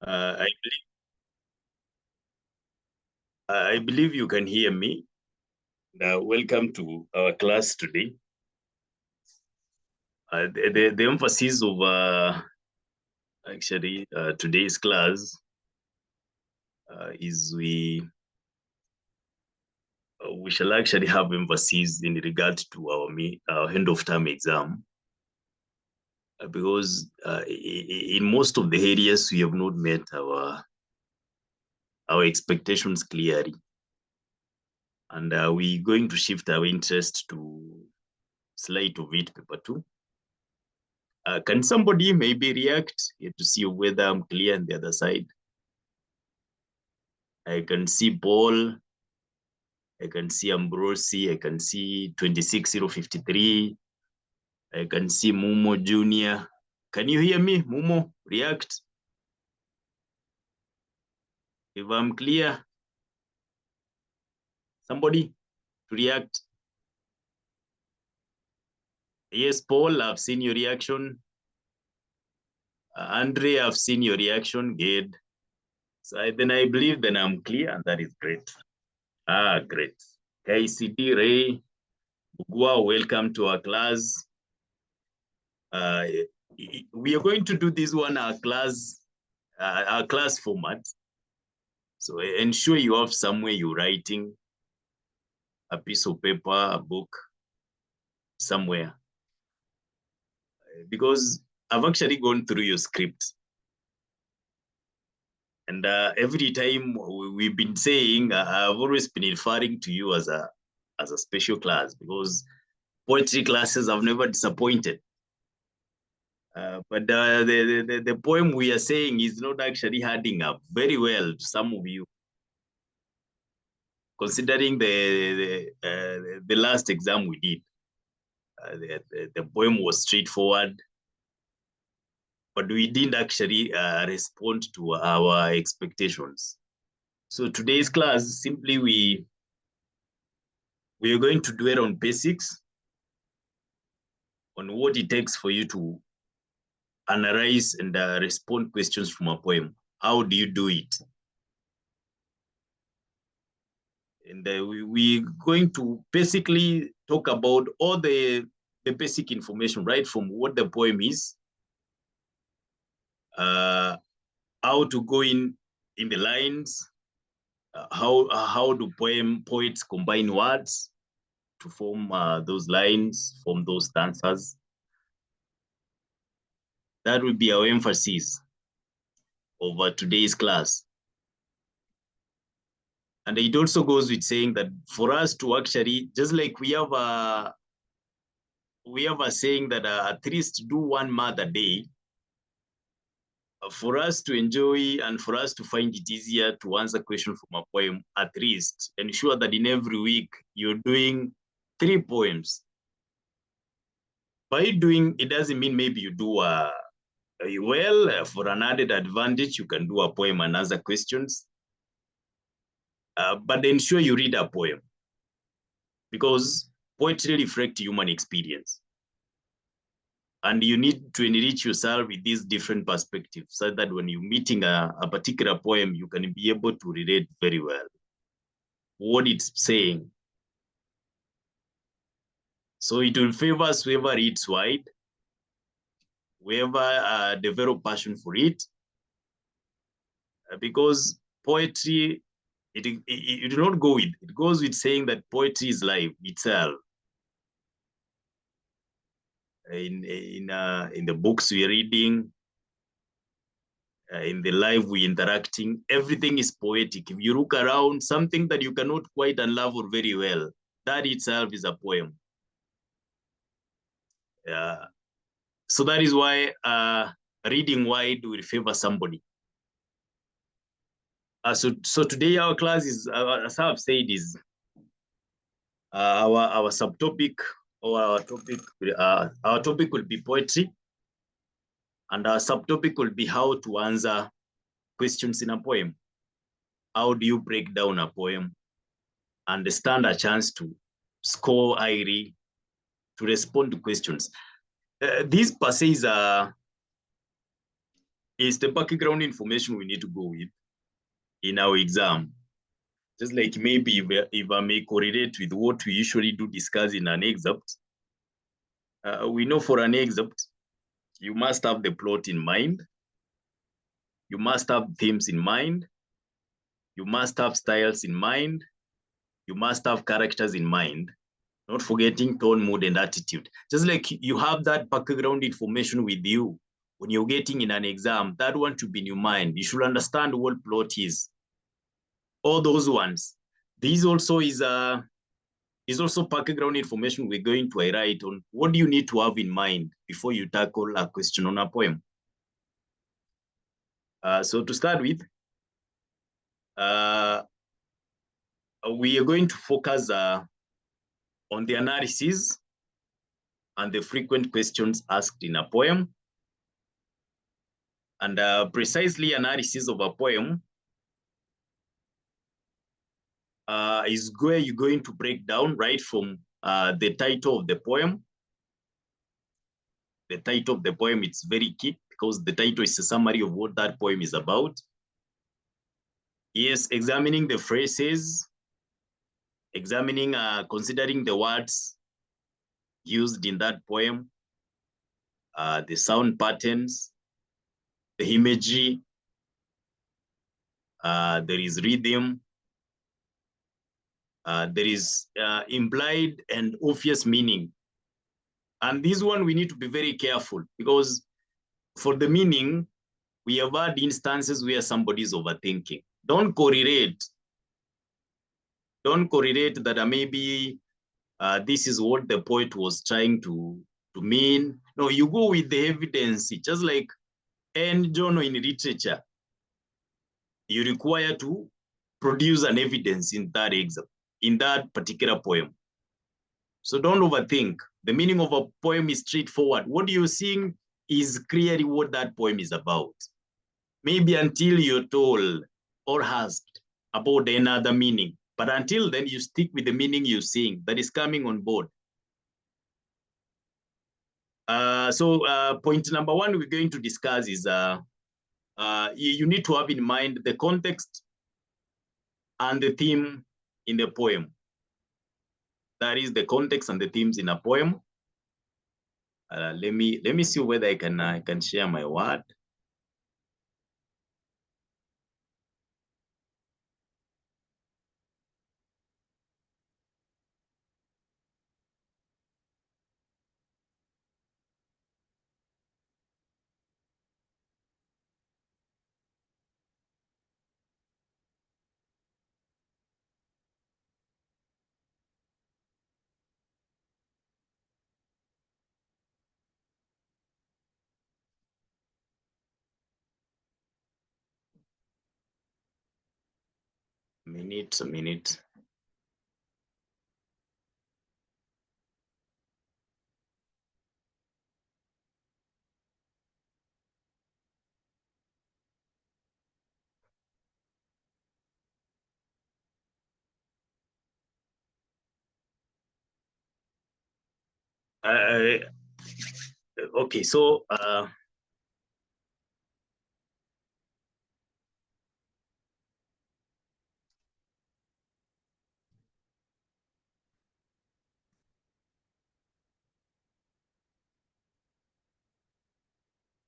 I believe you can hear me. Welcome to our class today. The emphasis of today's class is we shall actually have emphasis in regard to our end of term exam because in most of the areas we have not met our expectations clearly, and we're going to shift our interest to slide of it, paper 2. Can somebody maybe react to see whether I'm clear on the other side? I can see Paul. I can see Ambrosi. I can see 26053. I can see Mumo Junior. Can you hear me, Mumo? React. If I'm clear, somebody to react. Yes, Paul, I've seen your reaction. Andre, I've seen your reaction. Good. So then I believe then I'm clear, and that is great. Great. KCD Ray, Bugua, welcome to our class. We are going to do this one, our class format. So ensure you have somewhere you're writing, a piece of paper, a book, somewhere. Because I've actually gone through your script. And every time we've been saying, I've always been referring to you as a special class because poetry classes have never disappointed. But the poem we are saying is not actually adding up very well to some of you, considering the last exam we did. The poem was straightforward, but we didn't actually respond to our expectations. So today's class, simply we are going to dwell on basics, on what it takes for you to analyze and respond questions from a poem. How do you do it? And we're going to basically talk about all the basic information, right from what the poem is, how to go in the lines, how do poets combine words to form those lines, form those stanzas. That will be our emphasis over today's class. And it also goes with saying that for us to actually, just like we have a saying that at least do one math a day, for us to enjoy and for us to find it easier to answer questions from a poem, at least ensure that in every week you're doing 3 poems. By doing, it doesn't mean maybe you do for an added advantage, you can do a poem and answer questions. But ensure you read a poem because poetry reflects human experience. And you need to enrich yourself with these different perspectives so that when you're meeting a particular poem, you can be able to relate very well what it's saying. So it will favor whoever reads wide, whoever develop passion for it, because poetry, it do not go with, it goes with saying that poetry is life itself. In the books we're reading, in the life we're interacting, everything is poetic. If you look around, something that you cannot quite unravel very well, that itself is a poem. So that is why reading wide will favor somebody. So today our class is, as I've said, is our subtopic or our topic will be poetry, and our subtopic will be how to answer questions in a poem. How do you break down a poem and stand a chance to score highly, to respond to questions? These per se is the background information we need to go with in our exam. Just like maybe if I may correlate with what we usually do discuss in an excerpt, we know for an excerpt, you must have the plot in mind. You must have themes in mind. You must have styles in mind. You must have characters in mind, not forgetting tone, mood, and attitude. Just like you have that background information with you when you're getting in an exam, that one should be in your mind. You should understand what plot is. All those ones. This also is also background information we're going to write on what do you need to have in mind before you tackle a question on a poem. So to start with, we are going to focus on the analysis and the frequent questions asked in a poem. And precisely analysis of a poem is where you're going to break down right from the title of the poem. The title of the poem, it's very key because the title is a summary of what that poem is about. Yes, examining the phrases, examining, considering the words used in that poem, the sound patterns, the imagery, there is rhythm, there is implied and obvious meaning. And this one, we need to be very careful because for the meaning, we have had instances where somebody is overthinking. Don't correlate that maybe this is what the poet was trying to mean. No, you go with the evidence, just like any journal in literature. You require to produce an evidence in that exam, in that particular poem. So don't overthink. The meaning of a poem is straightforward. What you're seeing is clearly what that poem is about. Maybe until you're told or asked about another meaning. But until then, you stick with the meaning you're seeing that is coming on board. So point number one we're going to discuss is you need to have in mind the context and the theme in the poem. That is the context and the themes in a poem. Let me see whether I can share my word. A minute. Okay, so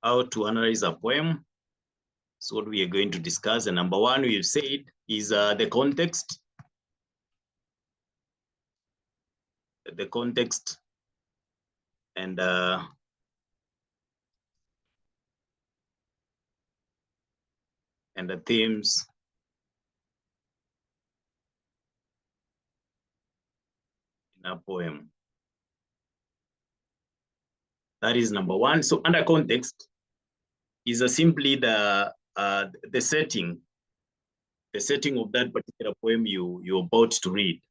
how to analyze a poem. So what we are going to discuss, and number one we've said is the context. The context and the themes in a poem. That is number one. So under context is simply the setting of that particular poem you're about to read.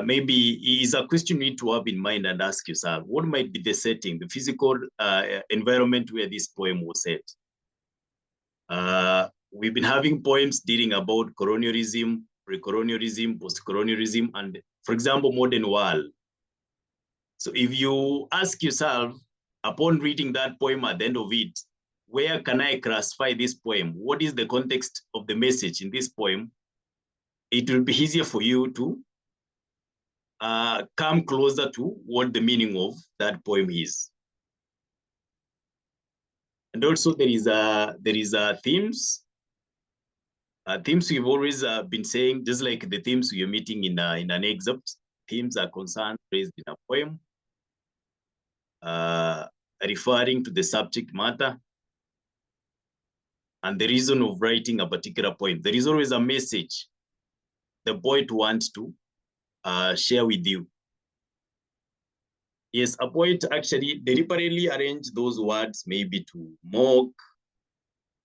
Maybe is a question you need to have in mind and ask yourself, what might be the setting, the physical environment where this poem was set? We've been having poems dealing about colonialism, pre-colonialism, post-colonialism, and, for example, modern world. So if you ask yourself, upon reading that poem at the end of it, where can I classify this poem? What is the context of the message in this poem? It will be easier for you to come closer to what the meaning of that poem is. And also there is themes. Themes we've always been saying, just like the themes we are meeting in an excerpt. Themes are concerns raised in a poem, referring to the subject matter and the reason of writing a particular poem. There is always a message the poet wants to share with you. Yes, a poet actually deliberately arranged those words maybe to mock,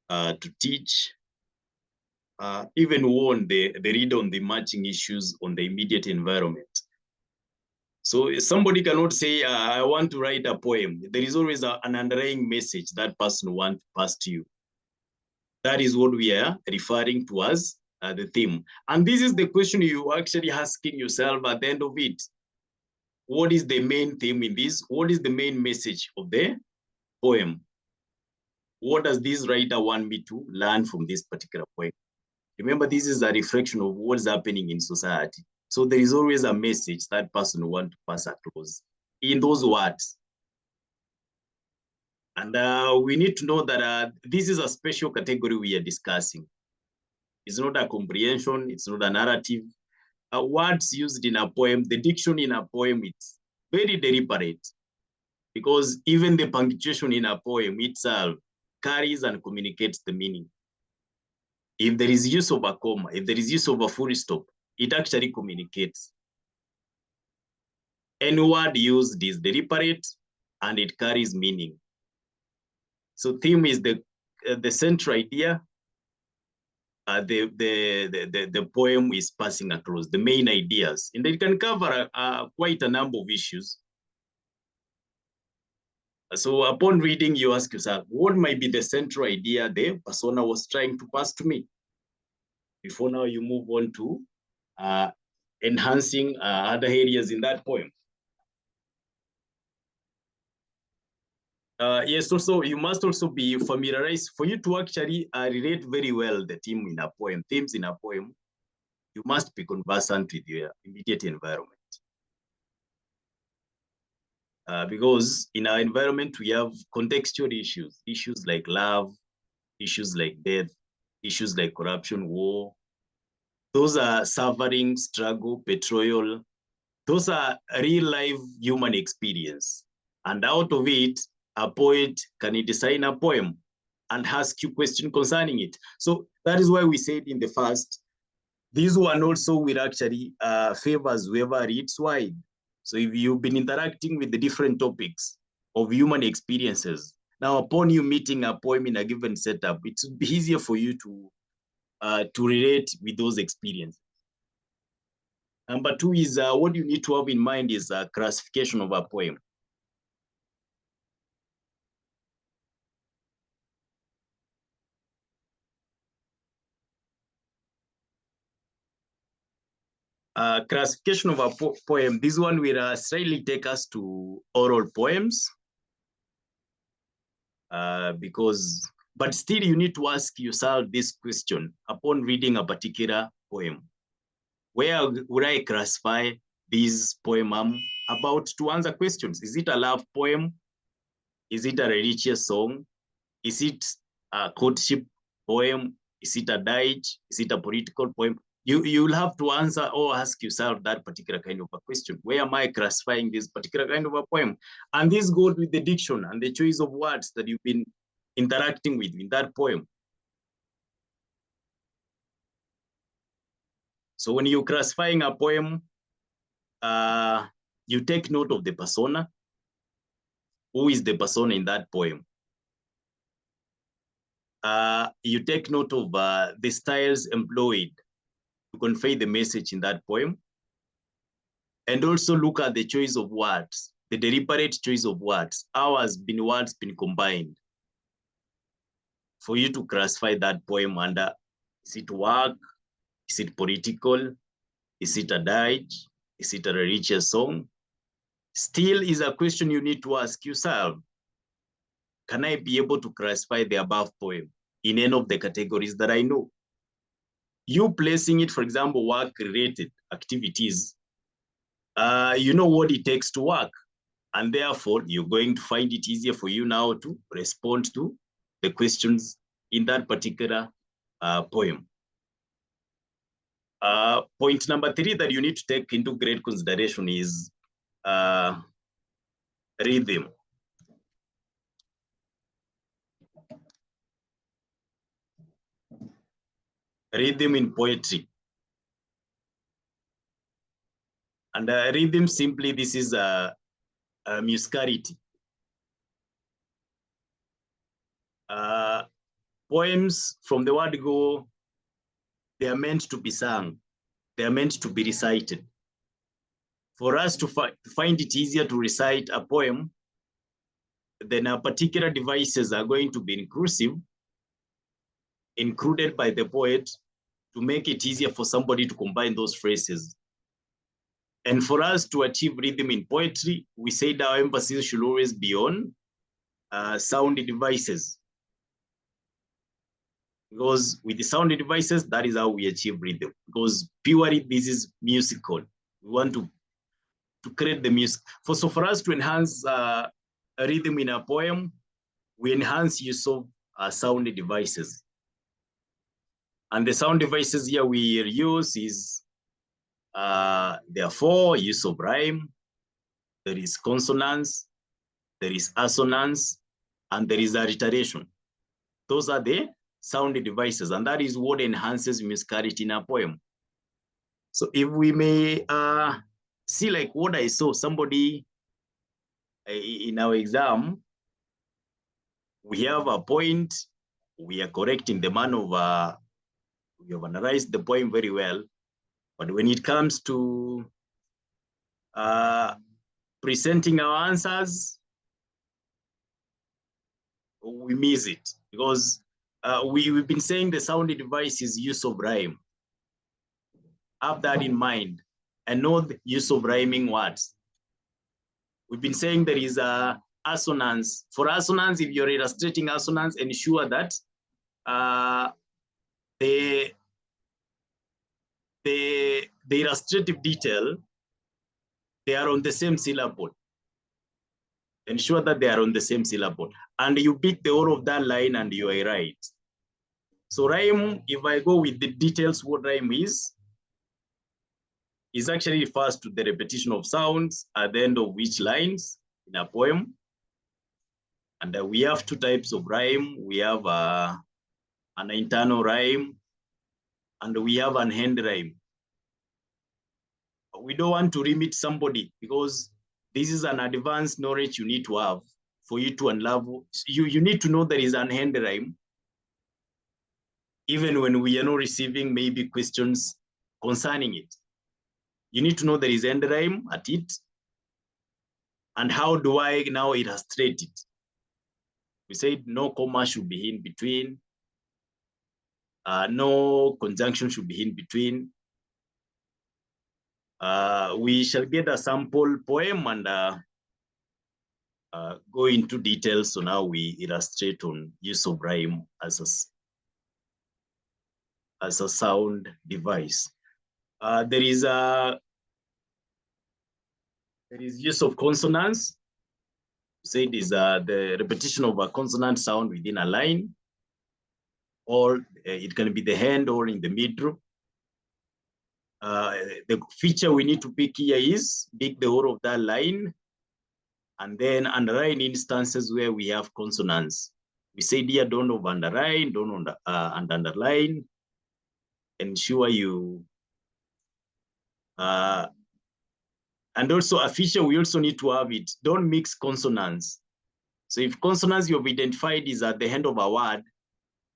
to teach, even warn the reader on the emerging issues on the immediate environment. So somebody cannot say, I want to write a poem. There is always an underlying message that person wants to pass to you. That is what we are referring to as the theme. And this is the question you actually asking yourself at the end of it. What is the main theme in this? What is the main message of the poem? What does this writer want me to learn from this particular poem? Remember, this is a reflection of what's happening in society. So there is always a message that person wants to pass across in those words. And we need to know that this is a special category we are discussing. It's not a comprehension, it's not a narrative. Words used in a poem, the diction in a poem, it's very deliberate, because even the punctuation in a poem itself carries and communicates the meaning. If there is use of a comma, if there is use of a full stop, it actually communicates. Any word used is deliberate and it carries meaning. So theme is the central idea. The poem is passing across the main ideas, and it can cover quite a number of issues. So upon reading, you ask yourself, what might be the central idea the persona was trying to pass to me? Before now you move on to enhancing other areas in that poem. Yes, also you must also be familiarized for you to actually relate very well the theme in a poem, themes in a poem. You must be conversant with your immediate environment. Because in our environment, we have contextual issues like love, issues like death, issues like corruption, war. Those are suffering, struggle, betrayal. Those are real life human experience. And out of it, a poet can design a poem and ask you questions concerning it. So that is why we said in the first, this one also will actually favors whoever reads wide. So if you've been interacting with the different topics of human experiences, now upon you meeting a poem in a given setup, it would be easier for you to relate with those experiences. Number two is what you need to have in mind is a classification of a poem. Classification of a poem. This one will slightly take us to oral poems, but still you need to ask yourself this question upon reading a particular poem. Where would I classify this poem I'm about to answer questions? Is it a love poem? Is it a religious song? Is it a courtship poem? Is it a dirge? Is it a political poem? You'll have to answer or ask yourself that particular kind of a question. Where am I classifying this particular kind of a poem? And this goes with the diction and the choice of words that you've been interacting with in that poem. So when you're classifying a poem, you take note of the persona. Who is the persona in that poem? You take note of the styles employed to convey the message in that poem. And also look at the choice of words, the deliberate choice of words. How has words been combined for you to classify that poem under? Is it work? Is it political? Is it a dirge? Is it a religious song? Still is a question you need to ask yourself. can I be able to classify the above poem in any of the categories that I know? You placing it, for example, work-related activities, you know what it takes to work. And therefore, you're going to find it easier for you now to respond to the questions in that particular poem. Point number 3 that you need to take into great consideration is rhythm. Rhythm in poetry. And rhythm, simply, this is a musicality. Poems, from the word go, they are meant to be sung. They are meant to be recited. For us to find it easier to recite a poem, then particular devices are going to be included by the poet to make it easier for somebody to combine those phrases. And for us to achieve rhythm in poetry, we said our emphasis should always be on sound devices. Because with the sound devices, that is how we achieve rhythm. Because purely this is musical. We want to create the music. So for us to enhance a rhythm in a poem, we enhance use of sound devices. And the sound devices here we use is therefore use of rhyme, there is consonance, there is assonance, and there is alliteration. Those are the sound devices, and that is what enhances musicality in a poem. So if we may see like what I saw, somebody in our exam, we have a point, we are correcting the man of, we have analyzed the poem very well, but when it comes to presenting our answers, we miss it because we've been saying the sound device is use of rhyme. Have that in mind and know the use of rhyming words. We've been saying there is a assonance. For assonance, if you're illustrating assonance, ensure that the illustrative detail, they are on the same syllable. Ensure that they are on the same syllable. And you pick the whole of that line and you are right. So rhyme, if I go with the details, what rhyme is actually refers to the repetition of sounds at the end of each lines in a poem. And we have two types of rhyme. We have an internal rhyme and we have an end rhyme. We don't want to limit somebody because this is an advanced knowledge you need to have for you to unravel. You need to know there is an end rhyme, even when we are not receiving maybe questions concerning it. You need to know there is end rhyme at it. And how do I now illustrate it? We said no comma should be in between. No conjunction should be in between. We shall get a sample poem and go into details. So now we illustrate on use of rhyme as a sound device. There is use of consonants. Say it is the repetition of a consonant sound within a line, or it can be the end or in the middle. The feature we need to pick here is pick the whole of that line and then underline instances where we have consonants. We said here don't over underline, don't underline. Ensure you and also a feature we also need to have it. Don't mix consonants. So if consonants you've identified is at the end of a word,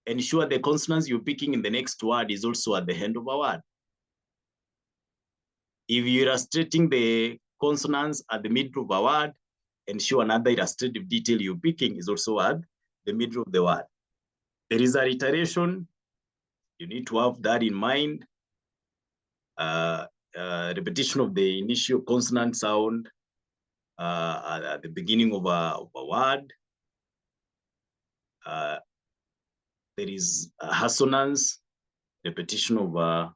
ensure the consonants you're picking in the next word is also at the end of a word. If you're illustrating the consonants at the middle of a word, ensure another illustrative detail you're picking is also at the middle of the word. There is alliteration. You need to have that in mind. Repetition of the initial consonant sound at the beginning of a word. there is assonance, repetition of a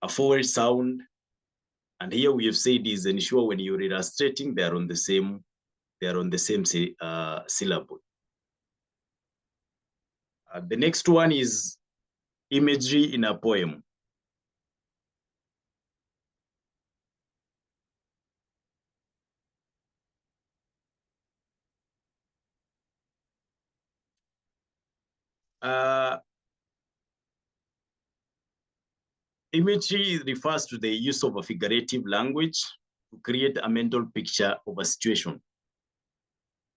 vowel sound. And here we have said is ensure when you're illustrating, they are on the same syllable. The next one is imagery in a poem. Imagery refers to the use of a figurative language to create a mental picture of a situation.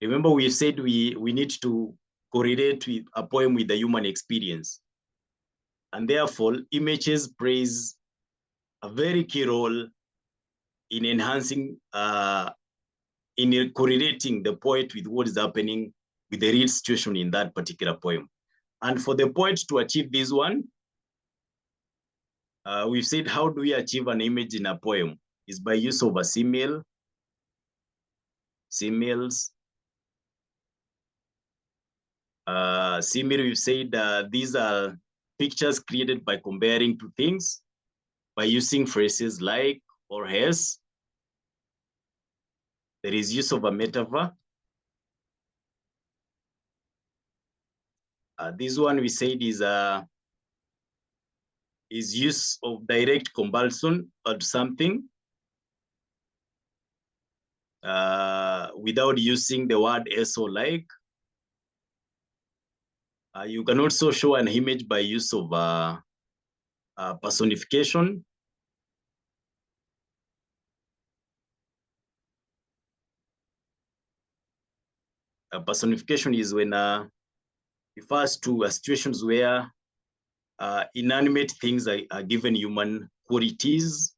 Remember, we said we need to correlate with a poem with the human experience. And therefore, images plays a very key role in enhancing, in correlating the poet with what is happening with the real situation in that particular poem. And for the poet to achieve this one, we've said, how do we achieve an image in a poem? Is by use of a simile, similes. Simile, we've said these are pictures created by comparing two things, by using phrases like or as. There is use of a metaphor. This one we said is use of direct comparison of something without using the word as or like. You can also show an image by use of personification. Personification is when refers to situations where inanimate things are given human qualities.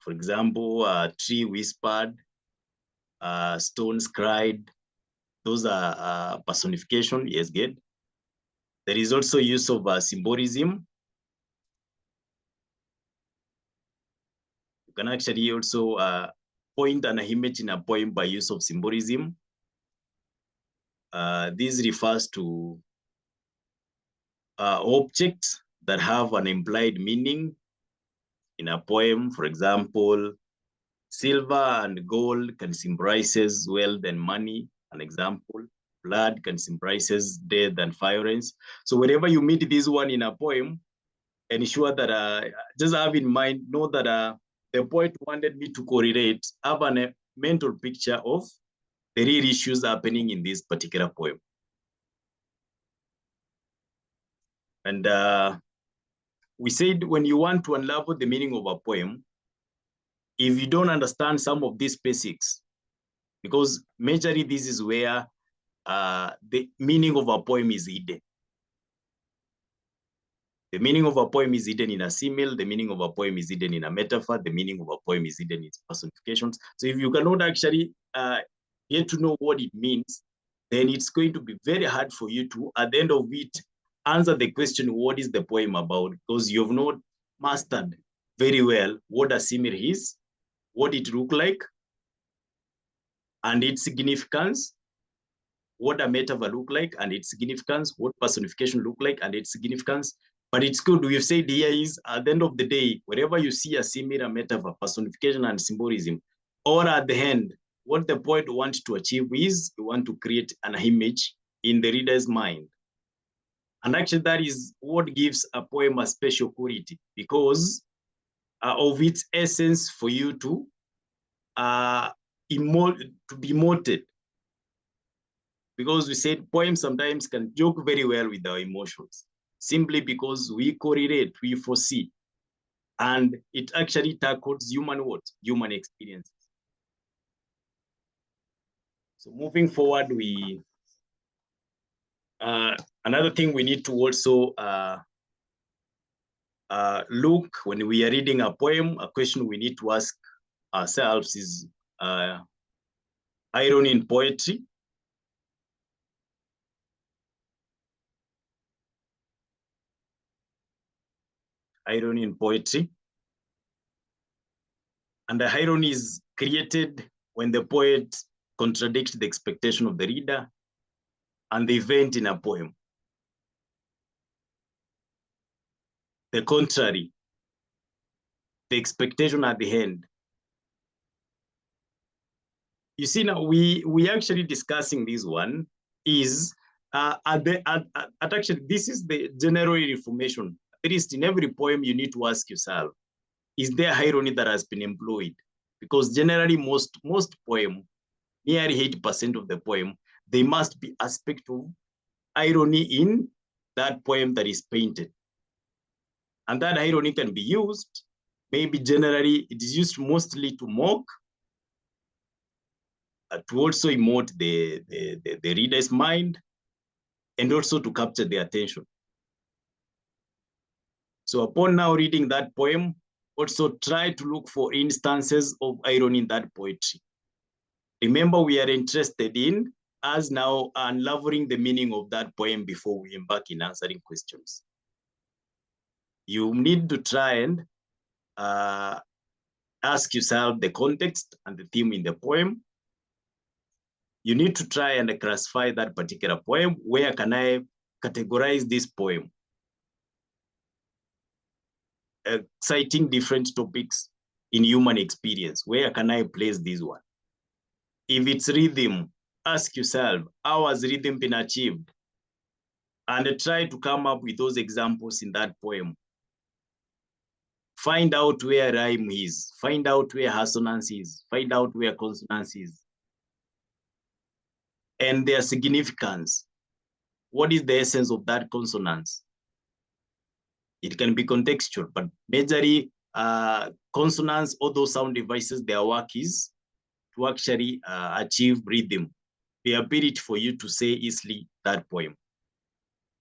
For example, a tree whispered, stones cried. Those are personification, yes, good. There is also use of symbolism. You can actually also point an image in a poem by use of symbolism. This refers to objects that have an implied meaning in a poem. For example, silver and gold can symbolize wealth and money, an example. Blood can symbolize death and violence. So whenever you meet this one in a poem, ensure that, just have in mind, know that the poet wanted me to correlate, have a mental picture of the real issues happening in this particular poem. And we said when you want to unravel the meaning of a poem, if you don't understand some of these basics, because majorly this is where the meaning of a poem is hidden. The meaning of a poem is hidden in a simile, the meaning of a poem is hidden in a metaphor, the meaning of a poem is hidden in personifications. So if you cannot actually get to know what it means, then it's going to be very hard for you to, at the end of it, answer the question, what is the poem about? Because you've not mastered very well what a simile is, what it looks like, and its significance, what a metaphor look like and its significance, what personification look like and its significance. But it's good, we've said here is, at the end of the day, wherever you see a similar metaphor, personification and symbolism, or at the end, what the poet wants to achieve is, you want to create an image in the reader's mind. And actually that is what gives a poem a special quality, because of its essence for you to be emoted. Because we said poems sometimes can joke very well with our emotions, simply because we correlate, we foresee, and it actually tackles human experiences. So moving forward, another thing we need to also look when we are reading a poem, a question we need to ask ourselves is irony in poetry. Irony in poetry. And the irony is created when the poet contradicts the expectation of the reader, and the event in a poem. The contrary, the expectation at the end. You see, now we actually discussing this one is actually, this is the general information. At least in every poem, you need to ask yourself, is there irony that has been employed? Because generally most poem, nearly 80% of the poem, there must be aspect of irony in that poem that is painted. And that irony can be used, maybe generally it is used mostly to mock, to also emote the reader's mind, and also to capture their attention. So upon now reading that poem, also try to look for instances of irony in that poetry. Remember, we are interested in us now unraveling the meaning of that poem before we embark in answering questions. You need to try and ask yourself the context and the theme in the poem. You need to try and classify that particular poem. Where can I categorize this poem? Citing different topics in human experience. Where can I place this one? If it's rhythm, ask yourself, how has rhythm been achieved? And try to come up with those examples in that poem. Find out where rhyme is. Find out where assonance is. Find out where consonance is. And their significance. What is the essence of that consonance? It can be contextual, but majorly consonants, all those sound devices, their work is to actually achieve rhythm, the ability for you to say easily that poem.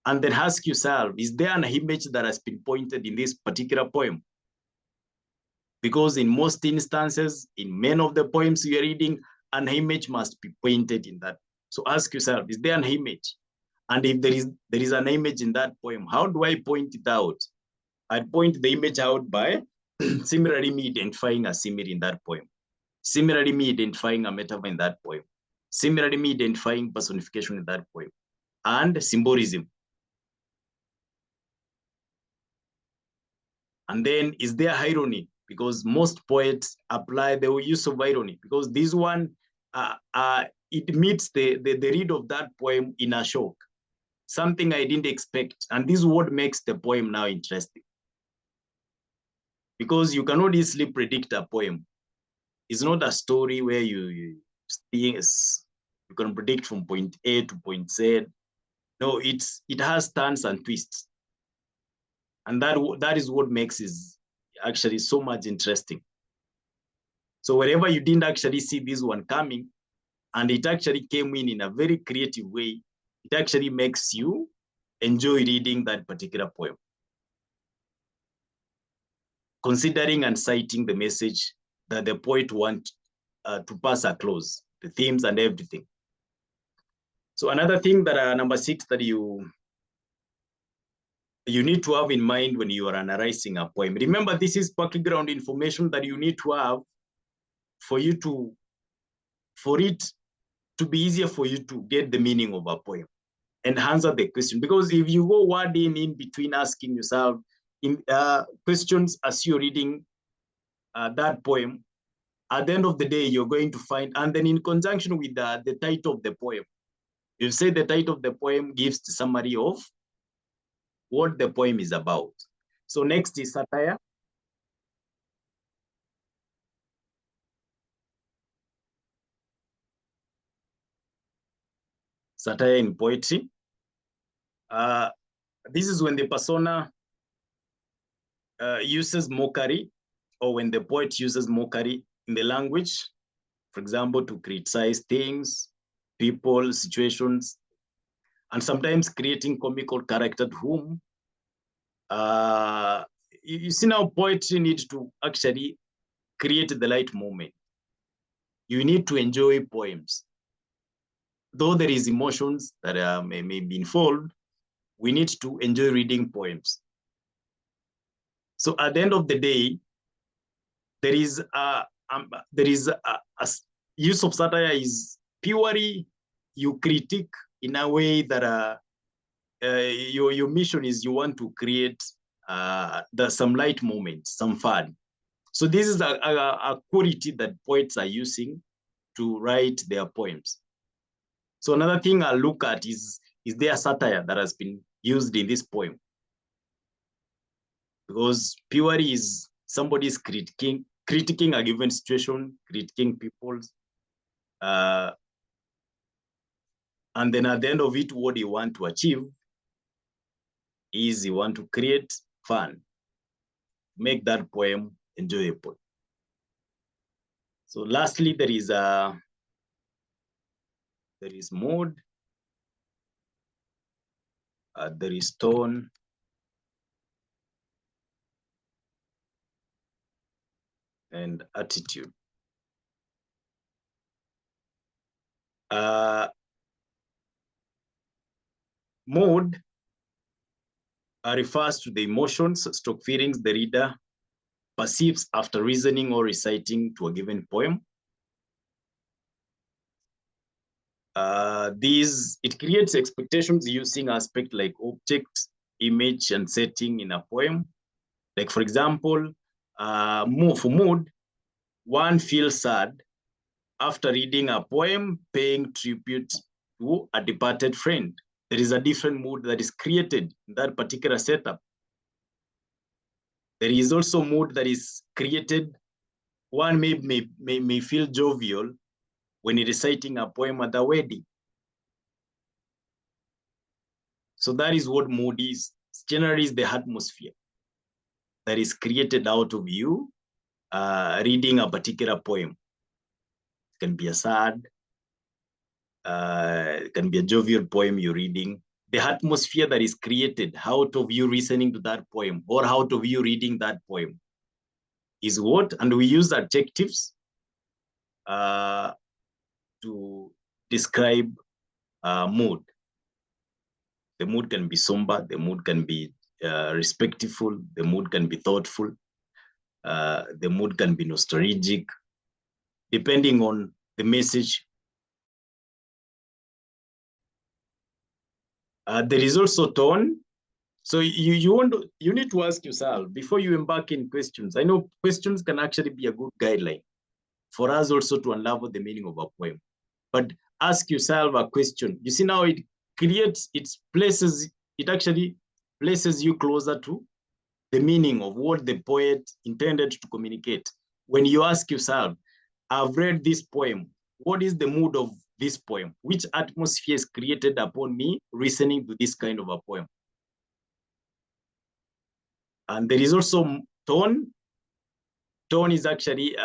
And then ask yourself, is there an image that has been pointed in this particular poem? Because in most instances, in many of the poems you are reading, an image must be pointed in that. So ask yourself, is there an image? And if there is an image in that poem, how do I point it out? I point the image out by similarly me identifying a simile in that poem. Similarly me identifying a metaphor in that poem. Similarly me identifying personification in that poem. And symbolism. And then is there irony? Because most poets apply the use of irony. Because this one, it meets the read of that poem in a shock. Something I didn't expect. And this word makes the poem now interesting. Because you cannot easily predict a poem. It's not a story where you can predict from point A to point Z. No, it has turns and twists. And that is what makes it actually so much interesting. So wherever you didn't actually see this one coming, and it actually came in a very creative way, it actually makes you enjoy reading that particular poem. Considering and citing the message that the poet wants to pass across, the themes and everything. So another thing that number 6 that you need to have in mind when you are analyzing a poem. Remember, this is background information that you need to have for it to be easier for you to get the meaning of a poem and answer the question. Because if you go wording in between asking yourself questions as you're reading that poem, at the end of the day, you're going to find, and then in conjunction with the title of the poem, you say the title of the poem gives the summary of what the poem is about. So next is satire. Satire in poetry. This is when the persona uses mockery, or when the poet uses mockery in the language, for example, to criticize things, people, situations, and sometimes creating comical character whom you see now poetry needs to actually create the right moment. You need to enjoy poems. Though there is emotions that may be involved, we need to enjoy reading poems. So at the end of the day, there is a use of satire is purely you critique in a way that your mission is you want to create some light moments, some fun. So this is a quality that poets are using to write their poems. So another thing I'll look at is there satire that has been used in this poem? Because purely is somebody's critiquing a given situation, critiquing people's, and then at the end of it, what you want to achieve is you want to create fun, make that poem enjoyable. So lastly, there is mood, there is tone, and attitude. Mood refers to the emotions, stroke feelings the reader perceives after reasoning or reciting to a given poem. It creates expectations using aspect like object, image, and setting in a poem. Like for example, for mood, one feels sad after reading a poem paying tribute to a departed friend. There is a different mood that is created in that particular setup. There is also mood that is created. One may feel jovial when reciting a poem at a wedding. So that is what mood is. Generally, is the atmosphere that is created out of you reading a particular poem. It can be a sad, it can be a jovial poem you're reading. The atmosphere that is created out of you listening to that poem or out of you reading that poem is what? And we use adjectives to describe mood. The mood can be somber, the mood can be respectful, the mood can be thoughtful, the mood can be nostalgic, depending on the message. There is also tone. So you need to ask yourself before you embark in questions. I know questions can actually be a good guideline for us also to unravel the meaning of a poem. But ask yourself a question. You see now it actually places you closer to the meaning of what the poet intended to communicate. When you ask yourself, I've read this poem, what is the mood of this poem? Which atmosphere is created upon me listening to this kind of a poem? And there is also tone. Tone is actually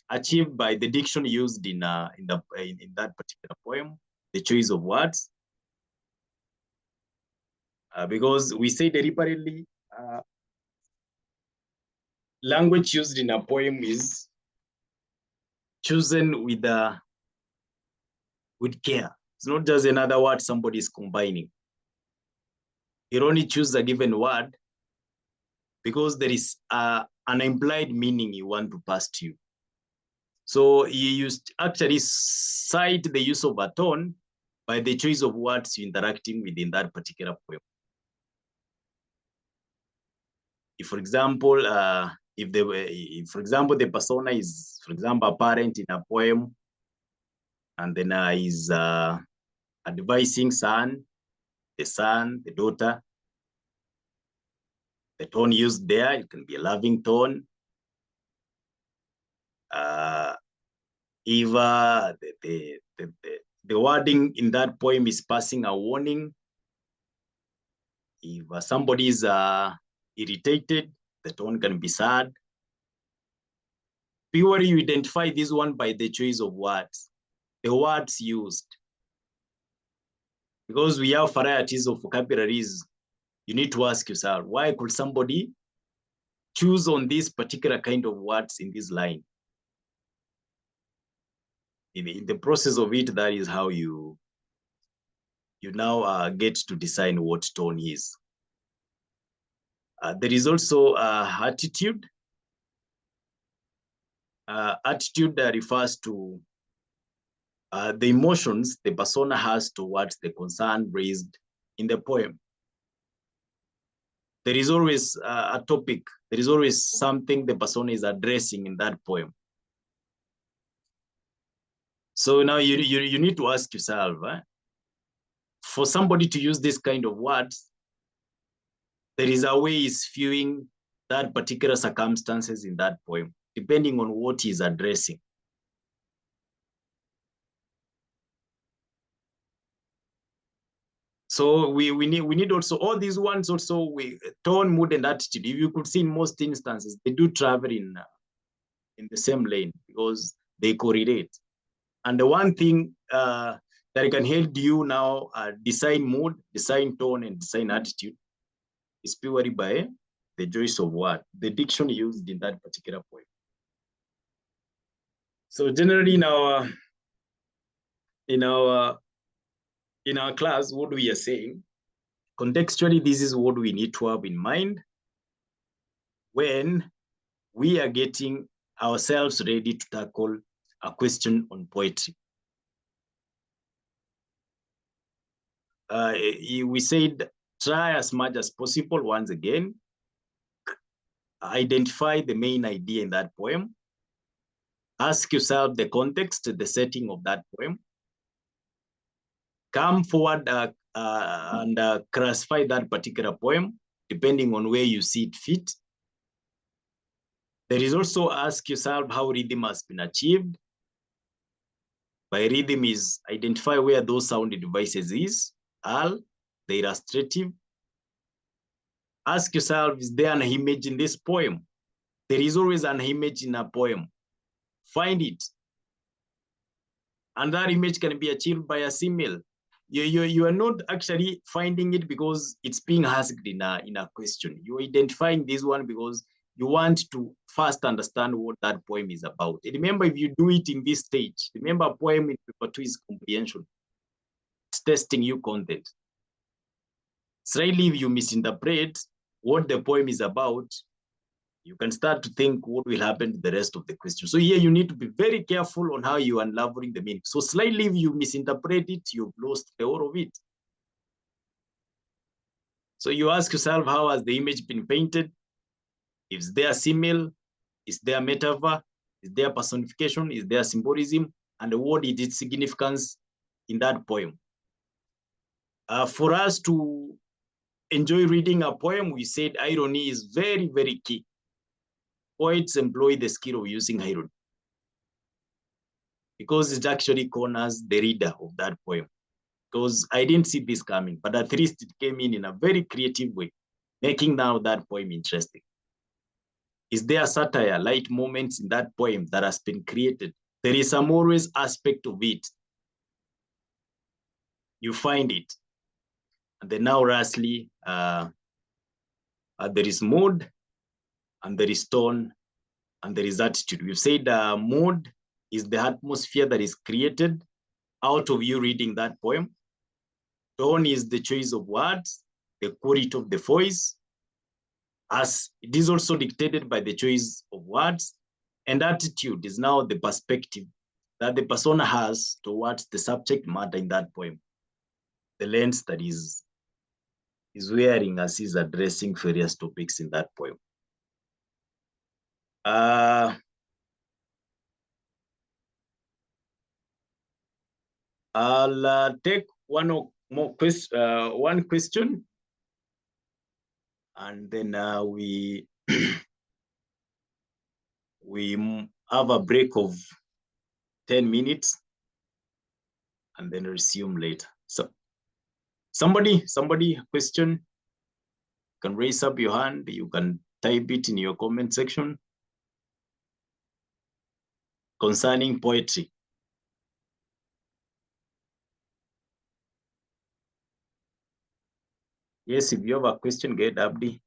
achieved by the diction used in that particular poem, the choice of words. Because we say deliberately, language used in a poem is chosen with care. It's not just another word somebody is combining. You only choose a given word because there is an implied meaning you want to pass to you. So you actually cite the use of a tone by the choice of words you're interacting with in that particular poem. If, for example, for example, the persona is, for example, a parent in a poem, and then is advising the son, the daughter, the tone used there, it can be a loving tone. If the wording in that poem is passing a warning, if somebody is irritated, the tone can be sad. Purely you identify this one by the choice of words, the words used. Because we have varieties of vocabularies, you need to ask yourself, why could somebody choose on this particular kind of words in this line? In the process of it, that is how you now get to decide what tone is. There is also attitude. Attitude refers to the emotions the persona has towards the concern raised in the poem. There is always a topic, there is always something the persona is addressing in that poem. So now you need to ask yourself, for somebody to use this kind of words, there is a way he's viewing that particular circumstances in that poem, depending on what he's addressing. So we need also all these ones also, we tone, mood, and attitude. If you could see in most instances, they do travel in the same lane because they correlate. And the one thing that can help you now design mood, design tone, and design attitude is purely by the choice of word, the diction used in that particular poem. So generally in our class, what we are saying, contextually, this is what we need to have in mind when we are getting ourselves ready to tackle a question on poetry. We said, try as much as possible, once again, identify the main idea in that poem. Ask yourself the context, the setting of that poem. Come forward and classify that particular poem, depending on where you see it fit. There is also ask yourself how rhythm has been achieved. By rhythm is identify where those sound devices are, the illustrative. Ask yourself, is there an image in this poem? There is always an image in a poem. Find it. And that image can be achieved by a simile. You are not actually finding it because it's being asked in a question. You're identifying this one because you want to first understand what that poem is about. And remember, if you do it in this stage, remember, a poem in paper 2 is comprehension. It's testing you content. Slightly, if you misinterpret what the poem is about, you can start to think what will happen to the rest of the question. So here you need to be very careful on how you are unraveling the meaning. So slightly, if you misinterpret it, you've lost the whole of it. So you ask yourself, how has the image been painted? Is there simile? Is there metaphor? Is there personification? Is there symbolism? And what is its significance in that poem? For us to enjoy reading a poem, we said irony is very, very key. Poets employ the skill of using irony because it actually corners the reader of that poem. Because I didn't see this coming, but at least it came in a very creative way, making now that poem interesting. Is there satire, light moments in that poem that has been created? There is some always aspect of it. You find it. And then now lastly, there is mood, and there is tone, and there is attitude. We've said mood is the atmosphere that is created out of you reading that poem. Tone is the choice of words, the quality of the voice, as it is also dictated by the choice of words. And attitude is now the perspective that the persona has towards the subject matter in that poem, the lens that is wearing as he's addressing various topics in that poem. I'll take one question, and then we we have a break of 10 minutes, and then resume later. So somebody question, you can raise up your hand, you can type it in your comment section concerning poetry. Yes, if you have a question, get Abdi.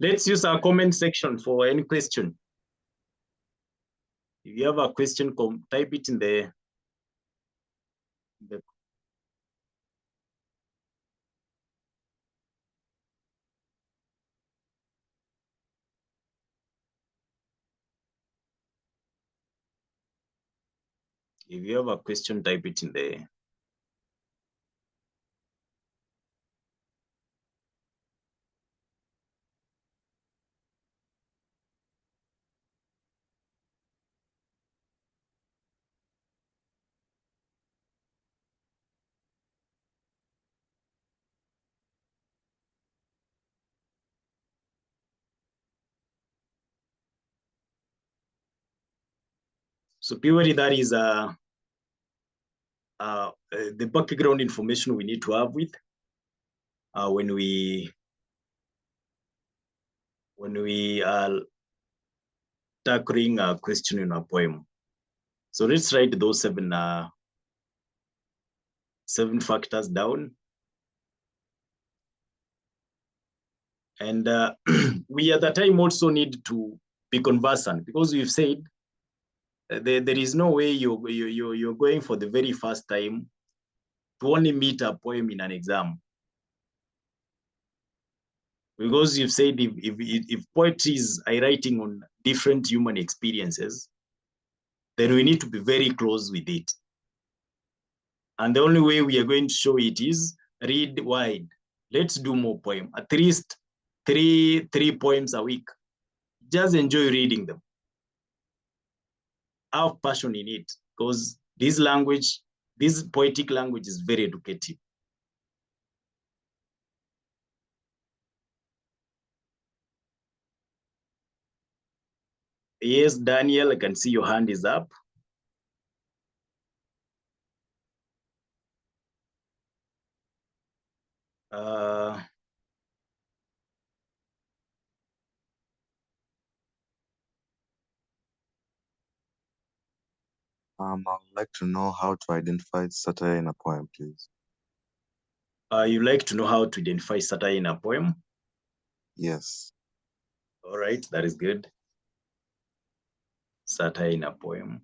Let's use our comment section for any question. If you have a question, type it in the if you have a question, type it in the so purely that is the background information we need to have with when we are tackling a question in a poem. So let's write those seven factors down. And we at the time also need to be conversant, because we've said there is no way you're going for the very first time to only meet a poem in an exam. Because you've said if poetry is writing on different human experiences, then we need to be very close with it. And the only way we are going to show it is read wide. Let's do more poems, at least three poems a week. Just enjoy reading them. Have passion in it, because this poetic language is very educative. Yes, Daniel, I can see your hand is up. I would like to know how to identify satire in a poem, please. You like to know how to identify satire in a poem? Yes. All right, that is good. Satire in a poem.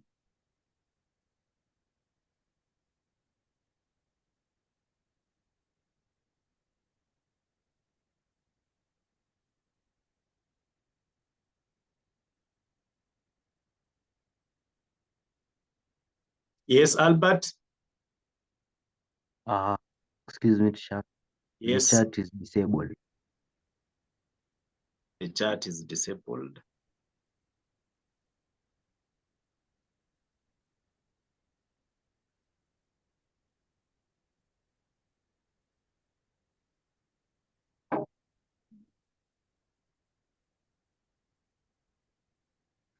Yes, Albert? Excuse me, chat. Yes. The chat is disabled. The chat is disabled.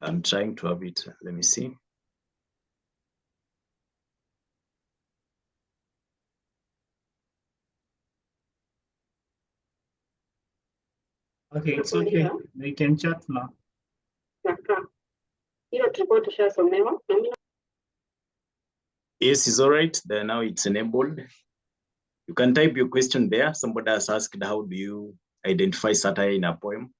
I'm trying to have it. Let me see. Okay, it's okay. We can chat now. Yes, it's all right. Then now it's enabled. You can type your question there. Somebody has asked, how do you identify satire in a poem?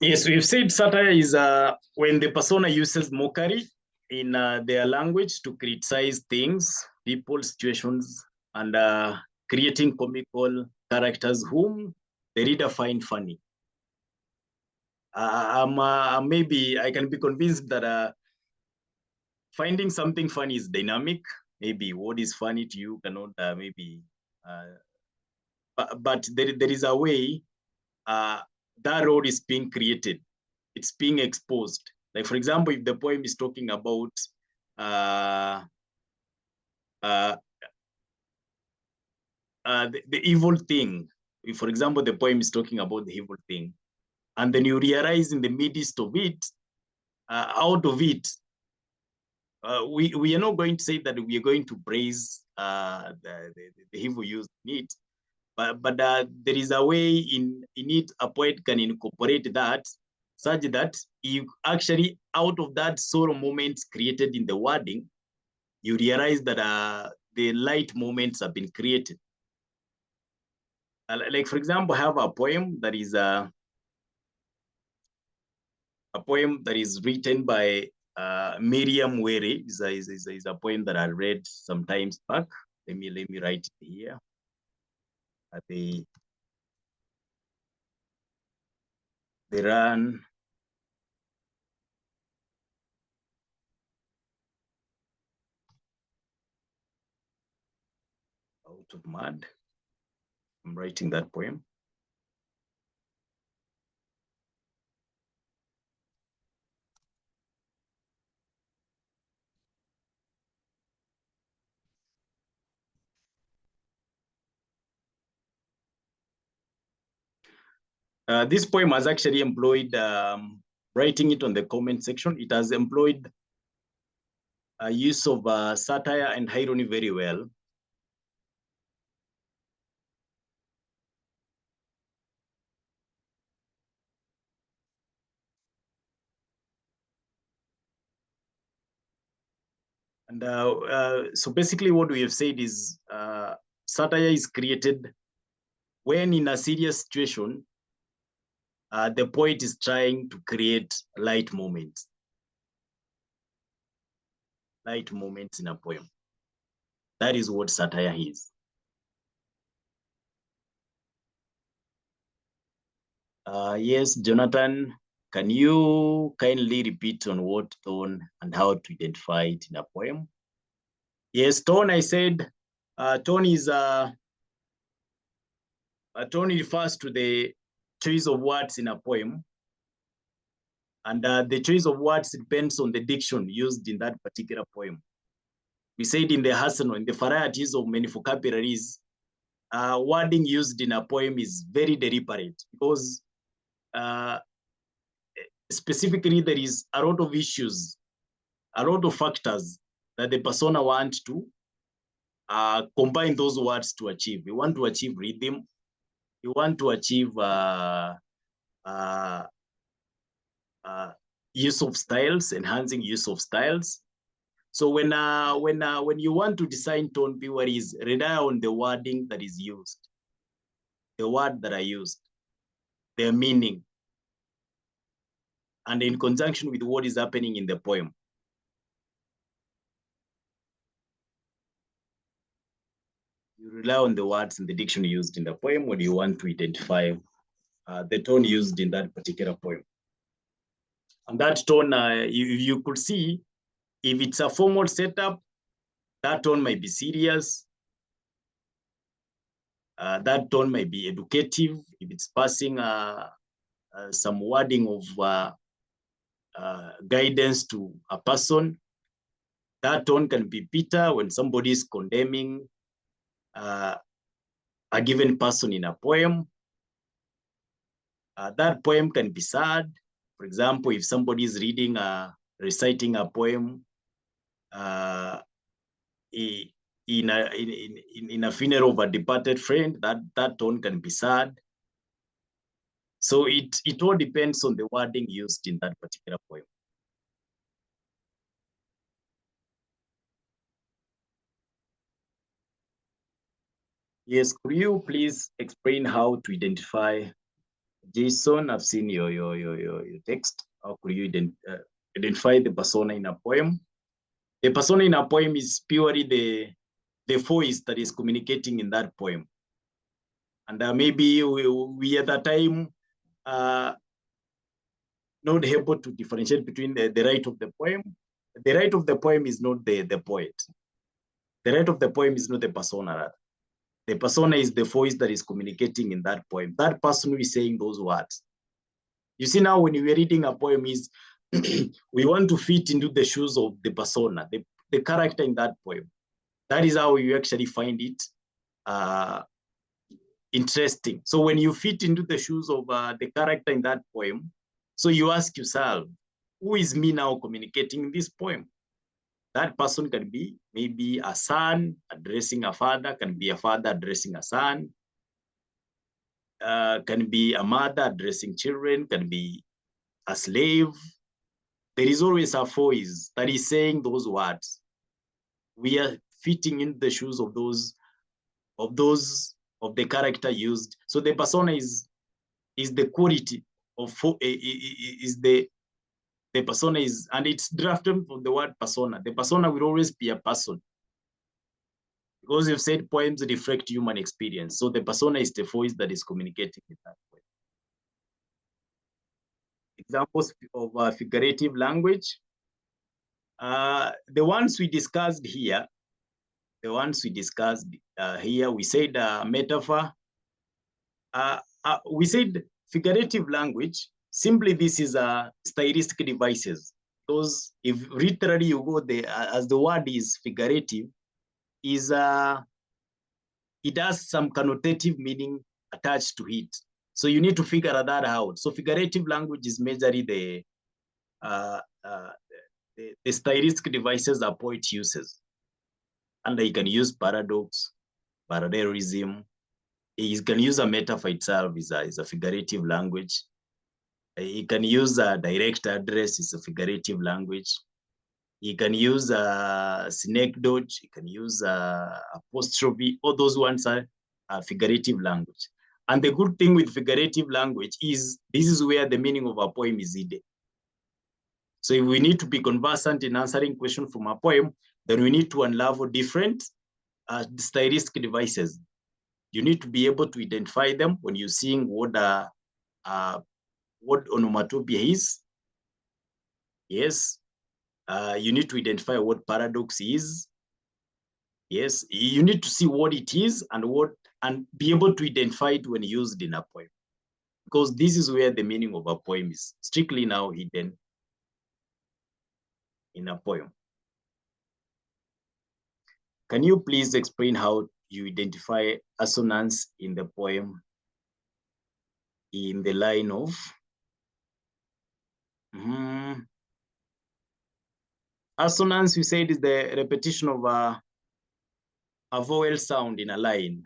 Yes, we've said satire is when the persona uses mockery in their language to criticize things, people, situations, and creating comical characters whom the reader find funny. Maybe I can be convinced that finding something funny is dynamic. Maybe what is funny to you cannot but there is a way that road is being created. It's being exposed. Like, for example, if the poem is talking about the evil thing. If, for example, the poem is talking about the evil thing, and then you realize in the midst of it, out of it, we are not going to say that we are going to praise the evil used in it, but there is a way in it a poet can incorporate that, such that you actually, out of that sorrow moments created in the wording, you realize that the light moments have been created. Like, for example, I have a poem that is a poem that is written by Miriam Were. Is a poem that I read some times back. Let me write it here. They run out of mud. I'm writing that poem. This poem has actually employed, writing it on the comment section, it has employed use of satire and irony very well. And so basically what we have said is satire is created when in a serious situation, the poet is trying to create light moments in a poem. That is what satire is. Yes, Jonathan, can you kindly repeat on what tone and how to identify it in a poem? Yes, tone, I said, tone is a tone refers to the choice of words in a poem. And the choice of words depends on the diction used in that particular poem. We said in the arsenal, in the varieties of many vocabularies, wording used in a poem is very deliberate because specifically there is a lot of issues, a lot of factors that the persona wants to combine those words to achieve. You want to achieve rhythm, you want to achieve use of styles, enhancing use of styles. So when you want to design tone theories, rely on the wording that is used, the word that are used, their meaning, and in conjunction with what is happening in the poem. You rely on the words in the dictionary used in the poem when you want to identify the tone used in that particular poem. And that tone, you could see, if it's a formal setup, that tone might be serious. That tone might be educative if it's passing some wording of guidance to a person. That tone can be bitter when somebody is condemning a given person in a poem. That poem can be sad. For example, if somebody is reading, reciting a poem in a funeral of a departed friend, that tone can be sad. So it all depends on the wording used in that particular poem. Yes, could you please explain how to identify Jason? I've seen your text. How could you identify the persona in a poem? The persona in a poem is purely the voice that is communicating in that poem. And maybe we at that time not able to differentiate between the right of the poem. The right of the poem is not the poet. The right of the poem is not the persona. The persona is the voice that is communicating in that poem. That person who is saying those words. You see, now when we're reading a poem is, we want to fit into the shoes of the persona, the character in that poem. That is how you actually find it interesting. So when you fit into the shoes of the character in that poem, so you ask yourself, who is me now communicating in this poem? That person can be maybe a son addressing a father, can be a father addressing a son, can be a mother addressing children, can be a slave. There is always a voice that is saying those words. We are fitting in the shoes of the character used. So the persona is the quality of is the persona is, and it's drafted from the word persona. The persona will always be a person, because you've said poems reflect human experience. So the persona is the voice that is communicating in that way. Examples of figurative language. The ones we discussed here, we said metaphor. We said figurative language. Simply, this is a stylistic devices. Because if literally you go there, as the word is figurative, is it has some connotative meaning attached to it. So you need to figure that out. So figurative language is majorly the stylistic devices a poet uses. And you can use paradox, parallelism. You can use a metaphor itself is a figurative language. You can use a direct address, is a figurative language. You can use a synecdoche, you can use a apostrophe. All those ones are figurative language. And the good thing with figurative language is this is where the meaning of a poem is hidden. So if we need to be conversant in answering questions from a poem, then we need to unravel different stylistic devices. You need to be able to identify them when you're seeing what onomatopoeia is. Yes. You need to identify what paradox is. Yes, you need to see what it is and be able to identify it when used in a poem. Because this is where the meaning of a poem is strictly now hidden in a poem. Can you please explain how you identify assonance in the poem in the line of assonance? We said is the repetition of a vowel sound in a line.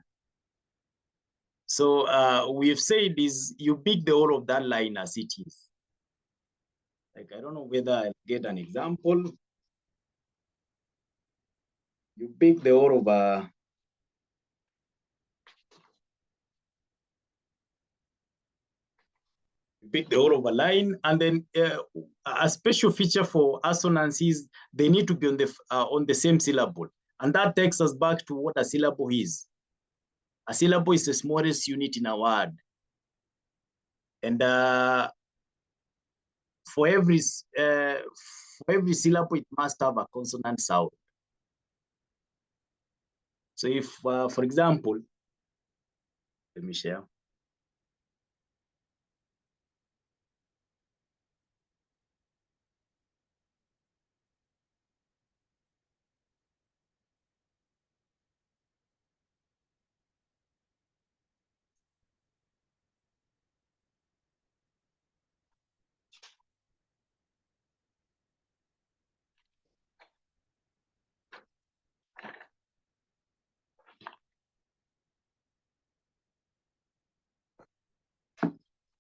So we've said is you pick the whole of that line as it is. Like, I don't know whether I'll get an example. You pick the whole of a line, and then a special feature for assonance is they need to be on the same syllable. And that takes us back to what a syllable is. A syllable is the smallest unit in a word. And for every syllable, it must have a consonant sound. So if, for example, let me share.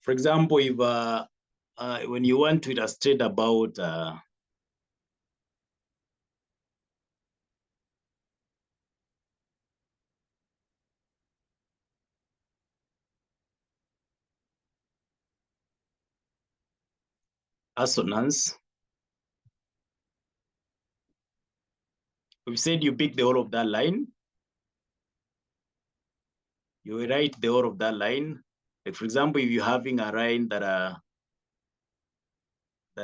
For example, if when you want to illustrate about assonance, we said you pick the whole of that line. You will write the whole of that line. Like, for example, if you're having a line that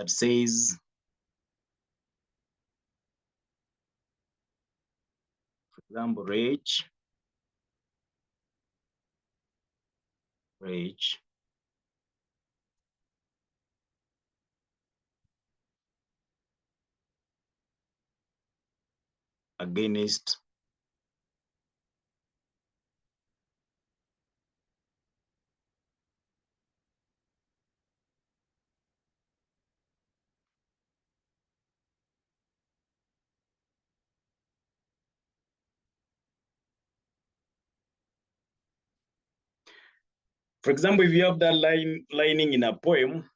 says, for example, rage, against, For example, if you have that lining in a poem,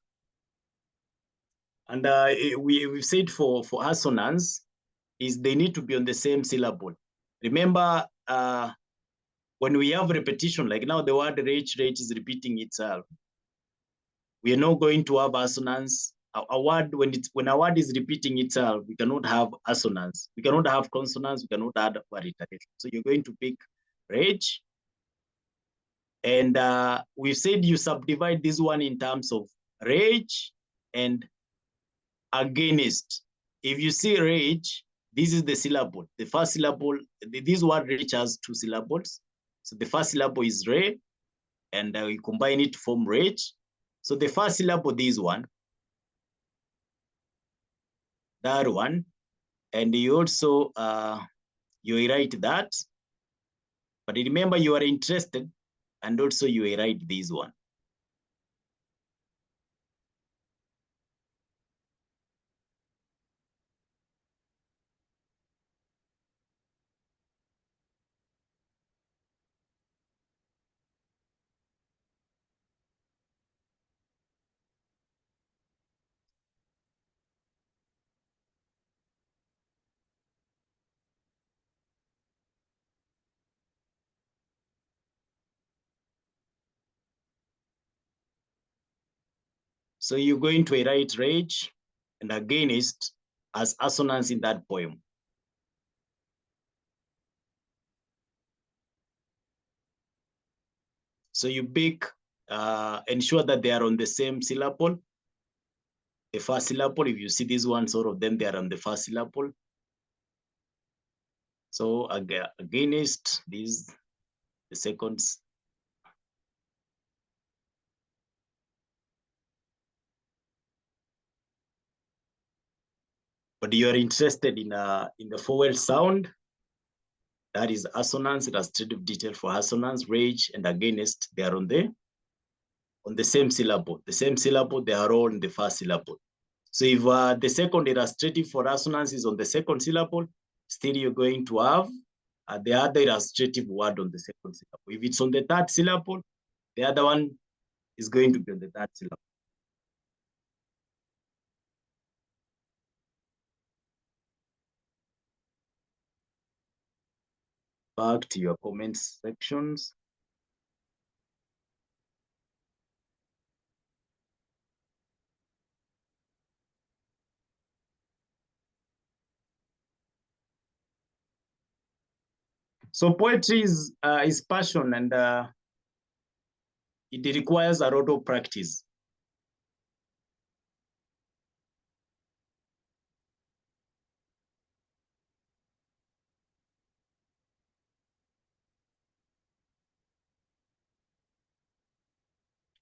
and we've said for assonance, is they need to be on the same syllable. Remember, when we have repetition, like now the word rage is repeating itself. We are not going to have assonance. A word, when a word is repeating itself, we cannot have assonance. We cannot have consonants. We cannot add variation. So you're going to pick rage. And we've said you subdivide this one in terms of rage and against. If you see rage, this is the syllable. The first syllable, this word rage has 2 syllables. So the first syllable is re, and we combine it to form rage. So the first syllable, this one, that one, and you also, you write that. But remember, you are interested, and also you write this one. So you're going to write rage and against as assonance in that poem. So you pick, ensure that they are on the same syllable. The first syllable, if you see these ones, all of them, they are on the first syllable. So against these, the seconds. But you are interested in the vowel sound. That is assonance, illustrative detail for assonance, rage, and against. They are on the same syllable. The same syllable, they are all in the first syllable. So if the second illustrative for assonance is on the second syllable, still you're going to have the other illustrative word on the second syllable. If it's on the third syllable, the other one is going to be on the third syllable. Back to your comments sections. So poetry is passion, and it requires a lot of practice.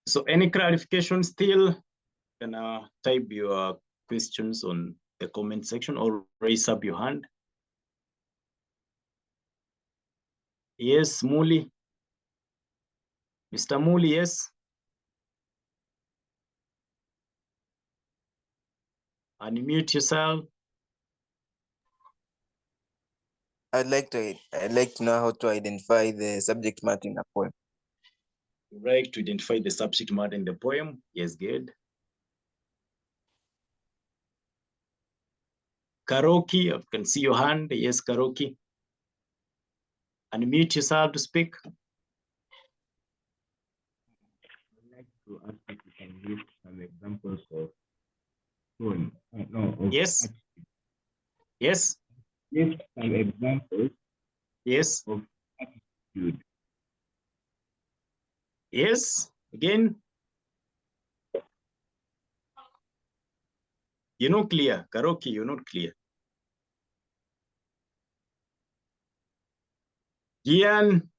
So any clarification still, you can type your questions on the comment section or raise up your hand. Yes, Muli. Mr. Muli, yes. Unmute yourself. I'd like to know how to identify the subject matter in a poem. You like to identify the subject matter in the poem? Yes, good. Karaoke, I can see your hand. Yes, karaoke. Unmute yourself to speak. I'd like to ask if you can give some examples of poem. Yes. Yes. Give some examples Yes. of attitude. Yes. Again. You're not clear. Karaoke, you're not clear. Gian.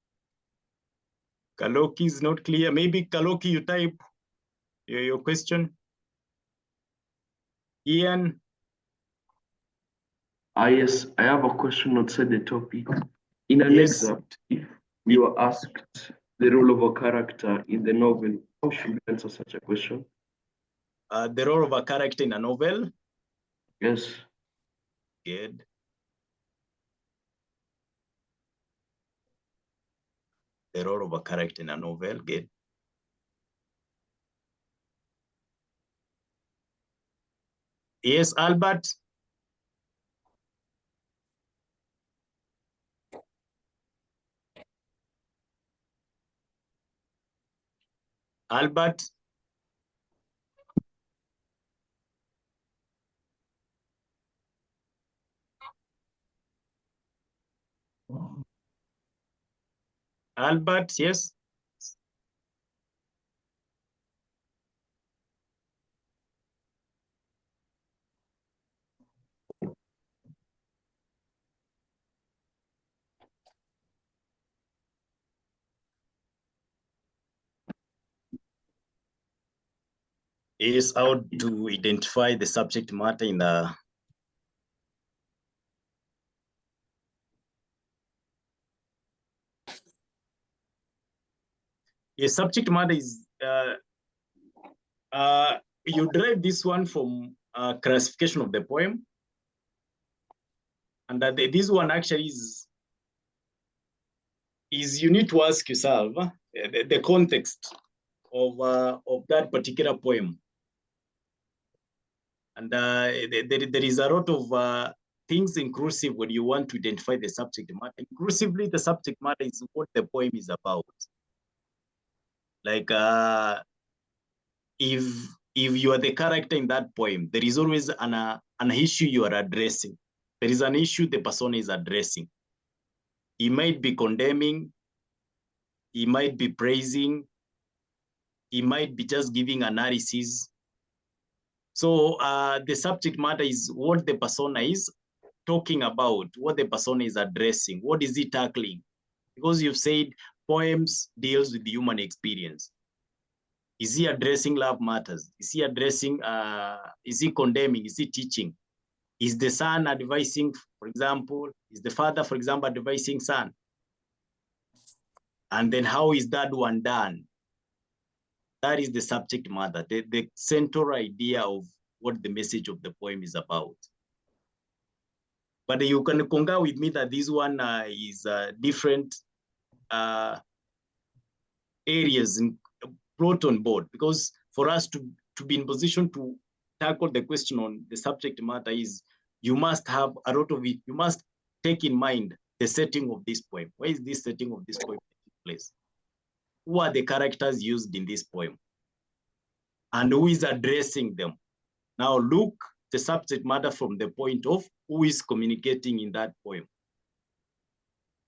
Karaoke is not clear. Maybe Karaoke, you type your question. Ian. Yes, I have a question outside the topic. In an Yes. excerpt, if you are asked the role of a character in the novel, how should you answer such a question? The role of a character in a novel. Yes. Good. The role of a character in a novel. Good. Yes, Albert. Albert. Albert, yes. Is how to identify the subject matter in the subject matter is you derive this one from classification of the poem, and this one actually is you need to ask yourself the context of that particular poem. And there is a lot of things inclusive when you want to identify the subject matter. Inclusively, the subject matter is what the poem is about. Like if you are the character in that poem, there is always an issue you are addressing. There is an issue the person is addressing. He might be condemning, he might be praising, he might be just giving analysis. So the subject matter is what the persona is talking about, what the persona is addressing, what is he tackling? Because you've said poems deals with the human experience. Is he addressing love matters? Is he addressing, is he condemning? Is he teaching? Is the son advising, for example, is the father, for example, advising son? And then how is that one done? That is the subject matter, the central idea of what the message of the poem is about. But you can concur with me that this one is different areas brought on board, because for us to be in position to tackle the question on the subject matter is you must have a lot of it. You must take in mind the setting of this poem. Where is this setting of this poem taking place? Who are the characters used in this poem? And who is addressing them? Now look the subject matter from the point of who is communicating in that poem.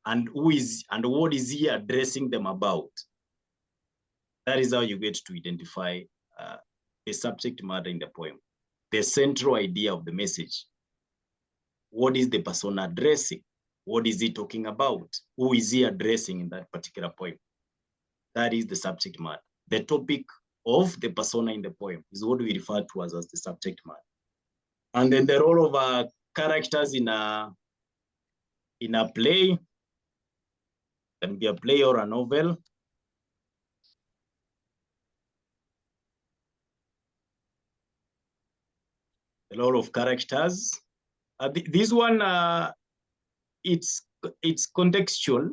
And who is, and what is he addressing them about? That is how you get to identify the subject matter in the poem, the central idea of the message. What is the person addressing? What is he talking about? Who is he addressing in that particular poem? That is the subject matter. The topic of the persona in the poem is what we refer to as the subject matter. And then the role of characters in a play, can be a play or a novel. A lot of characters. This one, it's contextual.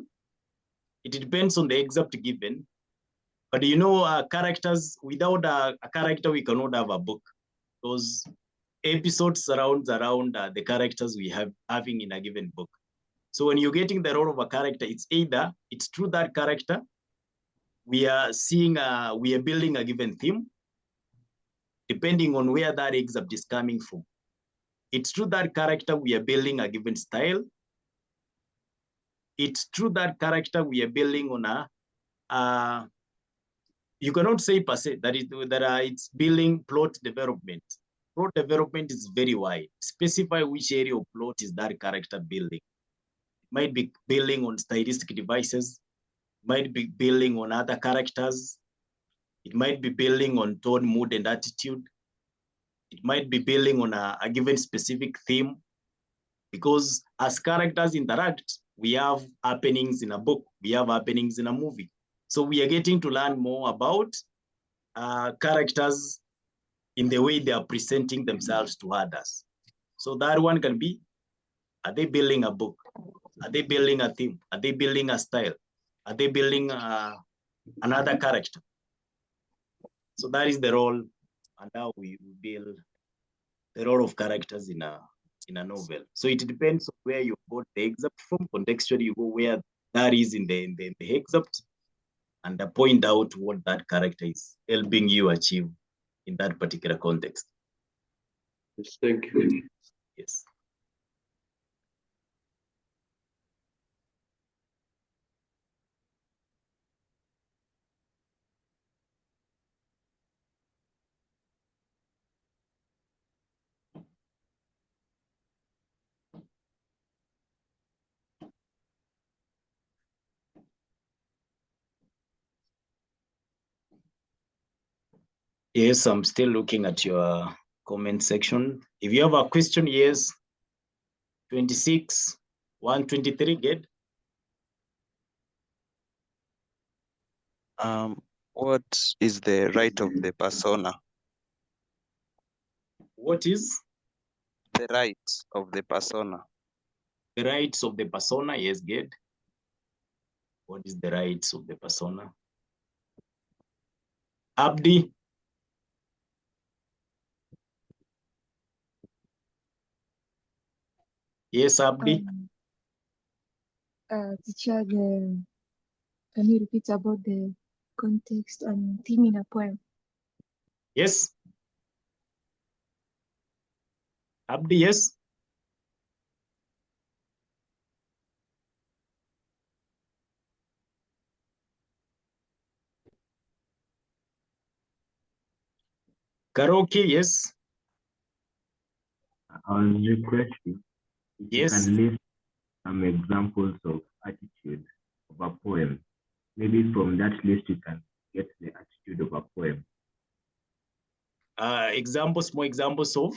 It depends on the exact given. But you know, characters, without a character, we cannot have a book. Because episodes surrounds around the characters we have having in a given book. So when you're getting the role of a character, it's either it's through that character, we are seeing, we are building a given theme, depending on where that excerpt is coming from. It's through that character we are building a given style. It's through that character we are building on a, you cannot say per se that it's building plot development. Plot development is very wide. Specify which area of plot is that character building. It might be building on stylistic devices, might be building on other characters. It might be building on tone, mood, and attitude. It might be building on a given specific theme, because as characters interact, we have happenings in a book, we have happenings in a movie. So we are getting to learn more about characters in the way they are presenting themselves to others. So that one can be, are they building a book? Are they building a theme? Are they building a style? Are they building another character? So that is the role and how we build the role of characters in a novel. So it depends on where you got the excerpt from. Contextually, you go where that is in the excerpt, and point out what that character is helping you achieve in that particular context. Yes, thank you. Yes. Yes, I'm still looking at your comment section. If you have a question, yes. 26, 123, get. What is the right of the persona? What is The right of the persona. the rights of the persona? Yes, get. What is the rights of the persona? Abdi. Yes, Abdi. Teacher, can you repeat about the context and theme in a poem? Yes. Abdi, yes. Karaoke, yes. I'll request you if you Yes. can list some examples of attitude of a poem. Maybe from that list you can get the attitude of a poem. Examples, more examples of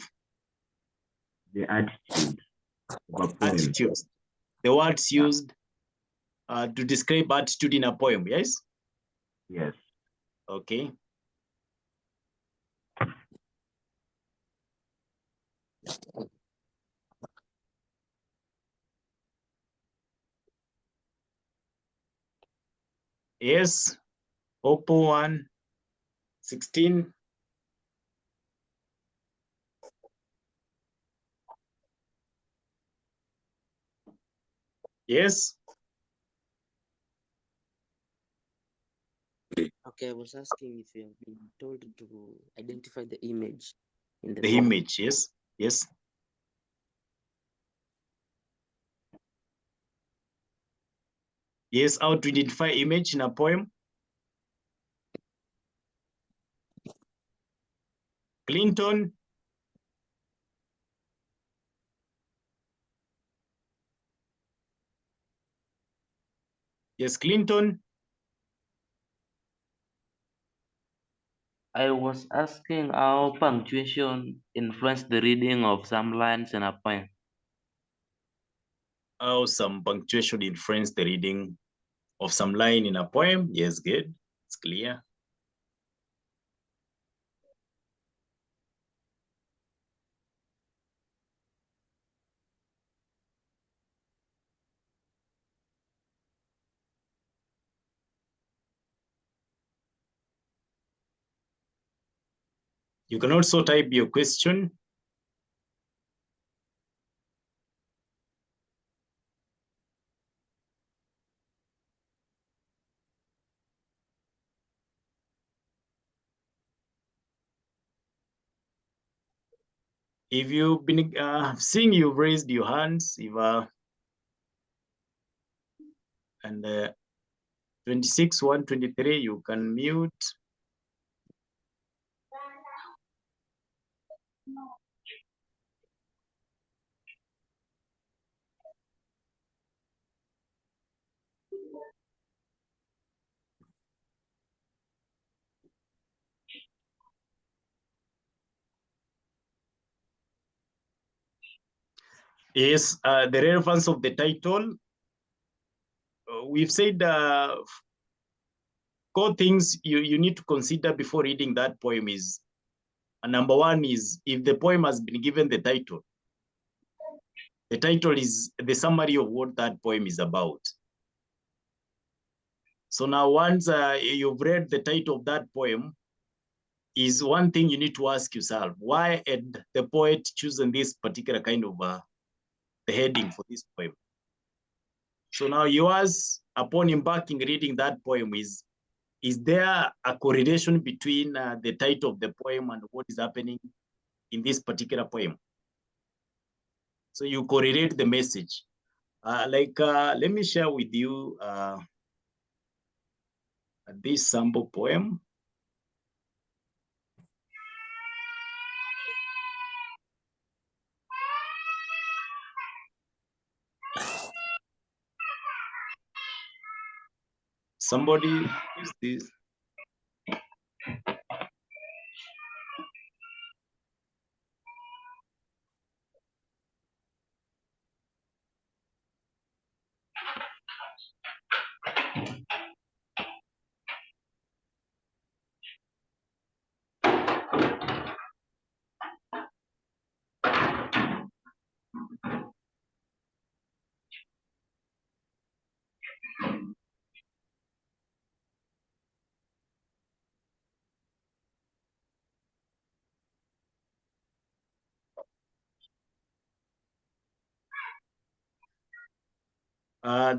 The attitude of a poem. attitudes. The words used to describe attitude in a poem, yes? Yes. Okay. Yes. Oppo 116. Yes. Okay, I was asking if you have been told to identify the image in the The poem. image, yes. Yes. Yes, how to identify image in a poem. Clinton. Yes, Clinton. I was asking how punctuation influenced the reading of some lines in a poem. How some punctuation influence the reading of some line in a poem. Yes, good. It's clear. You can also type your question. If you've been seeing you've raised your hands, if and 26, 123, you can mute. Yes, the relevance of the title. We've said core things you need to consider before reading that poem is, number one is if the poem has been given the title. The title is the summary of what that poem is about. So now once you've read the title of that poem, is one thing you need to ask yourself. Why had the poet chosen this particular kind of the heading for this poem? So now yours, upon embarking reading that poem, is there a correlation between the title of the poem and what is happening in this particular poem? So you correlate the message. Let me share with you this sample poem. Somebody use this.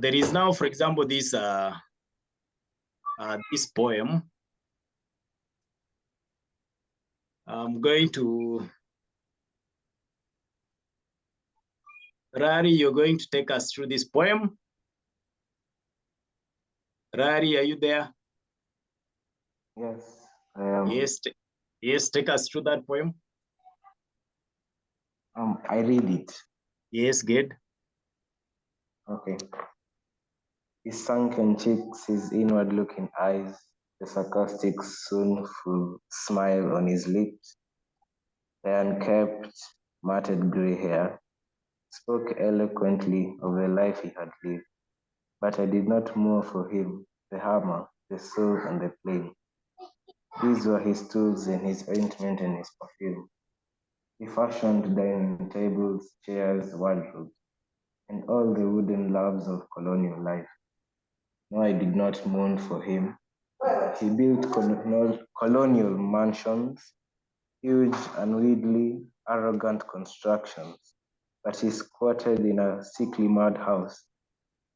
There is now, for example, this poem. I'm going to, Rari, you're going to take us through this poem. Rari, are you there? Yes, I am. Yes, take us through that poem. I read it. Yes, good. Okay. His sunken cheeks, his inward-looking eyes, the sarcastic, soonful smile on his lips, the unkempt, matted grey hair, spoke eloquently of the life he had lived. But I did not mourn for him, the hammer, the saw, and the plane. These were his tools and his ointment and his perfume. He fashioned dining tables, chairs, wardrobes, and all the wooden loves of colonial life. No, I did not mourn for him. He built colonial mansions, huge, unwieldy, arrogant constructions, but he squatted in a sickly madhouse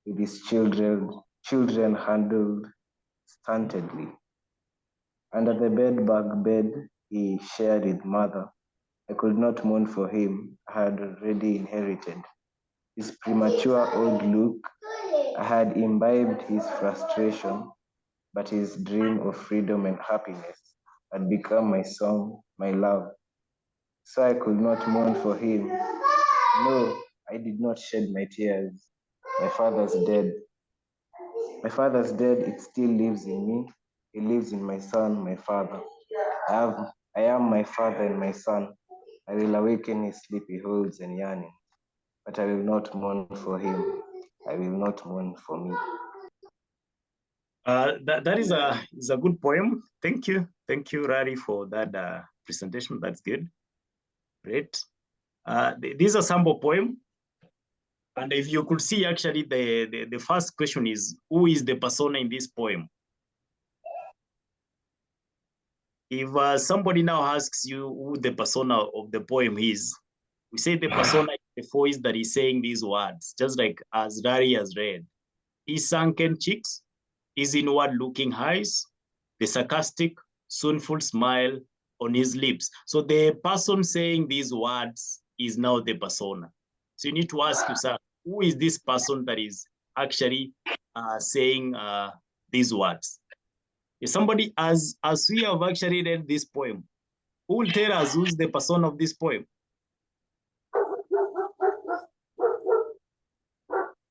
with his children handled stuntedly. Under the bedbug bed he shared with mother, I could not mourn for him. I had already inherited his premature old look. I had imbibed his frustration, but his dream of freedom and happiness had become my song, my love. So I could not mourn for him. No, I did not shed my tears. My father's dead. My father's dead, it still lives in me. It lives in my son, my father. I am my father and my son. I will awaken his sleepy holds and yearning, but I will not mourn for him. I will not mourn for me. That is a good poem. Thank you, Rari, for that presentation. That's good. Great. This is a sample poem, and if you could see, actually, the first question is, who is the persona in this poem? If somebody now asks you who the persona of the poem is, we say the persona is the voice that is saying these words, just like as Rari has read. His sunken cheeks, his inward-looking eyes, the sarcastic, soonful smile on his lips. So the person saying these words is now the persona. So you need to ask yourself, who is this person that is actually saying these words? If somebody, as we have actually read this poem, who will tell us who's the person of this poem?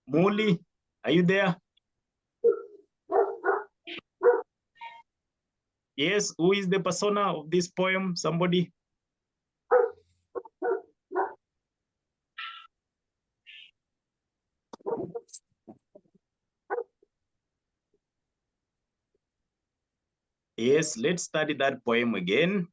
Muli, are you there? Yes, who is the persona of this poem? Somebody? Yes, let's study that poem again.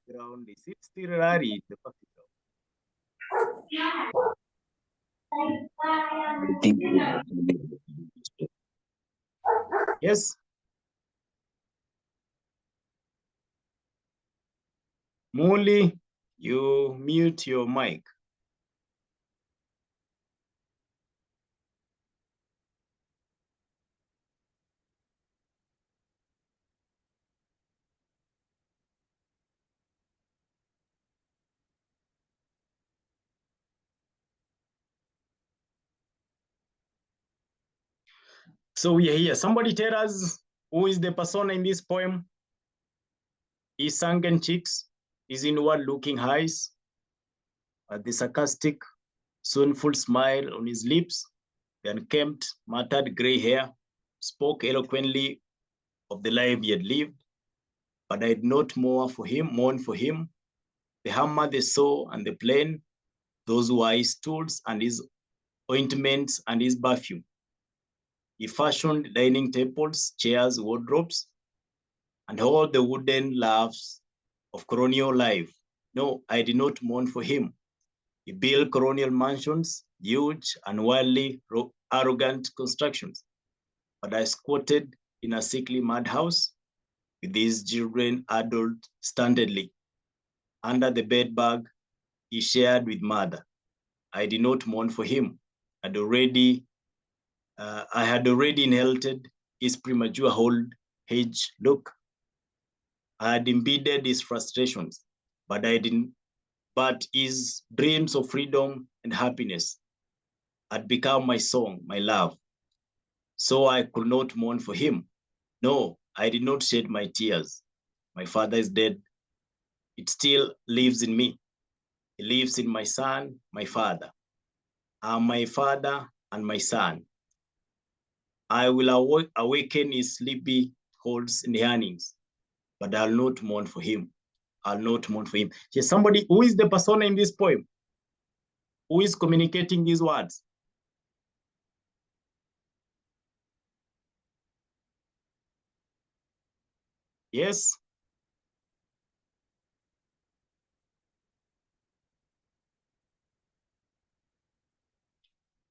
Ground, is it still Rari? The background? Yes. Muli, you mute your mic. So we are here. Somebody tell us who is the persona in this poem? Is sunken cheeks, is inward looking eyes, the sarcastic, soulful smile on his lips, the unkempt, matted gray hair, spoke eloquently of the life he had lived, but I did not mourn for him, the hammer, the saw, and the plane, those were his tools and his ointments and his perfume. He fashioned dining tables, chairs, wardrobes, and all the wooden loves of colonial life. No, I did not mourn for him. He built colonial mansions, huge and wildly arrogant constructions. But I squatted in a sickly madhouse with these children adult standardly. Under the bed bag he shared with mother. I did not mourn for him. I had already inherited his premature old age look. I had impeded his frustrations, but his dreams of freedom and happiness had become my song, my love. So I could not mourn for him. No, I did not shed my tears. My father is dead. It still lives in me. He lives in my son, my father. I'm my father and my son. I will awaken his sleepy holds in the earnings, but I'll not mourn for him. I'll not mourn for him. Here's somebody who is the persona in this poem, who is communicating these words. Yes.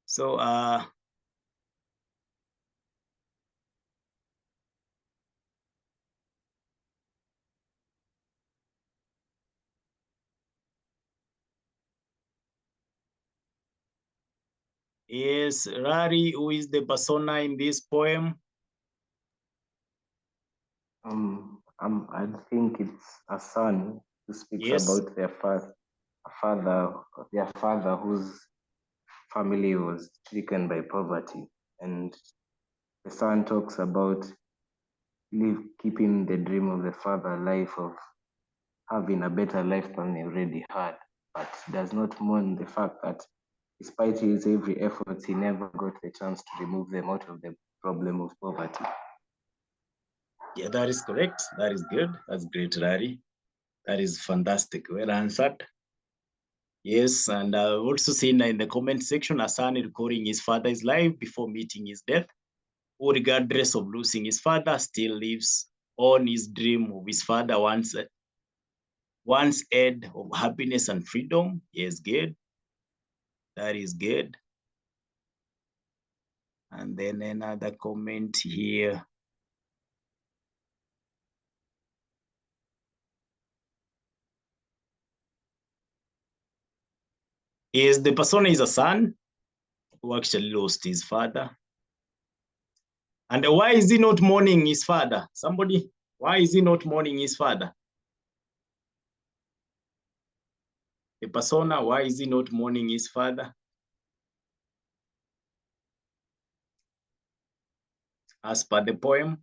So is Rari who is the persona in this poem? I think it's a son who speaks Yes. about their father whose family was stricken by poverty, and the son talks about keeping the dream of the father alive of having a better life than they already had, but does not mourn the fact that despite his every effort, he never got the chance to remove them out of the problem of poverty. Yeah, that is correct. That is good. That's great, Rari. That is fantastic. Well answered. Yes, and I've also seen in the comment section, a son recalling his father's life before meeting his death, who regardless of losing his father, still lives on his dream of his father once had of happiness and freedom. Yes, good. That is good. And then another comment here. Is the persona is a son who actually lost his father. And why is he not mourning his father? Somebody, why is he not mourning his father? The persona, why is he not mourning his father? As per the poem.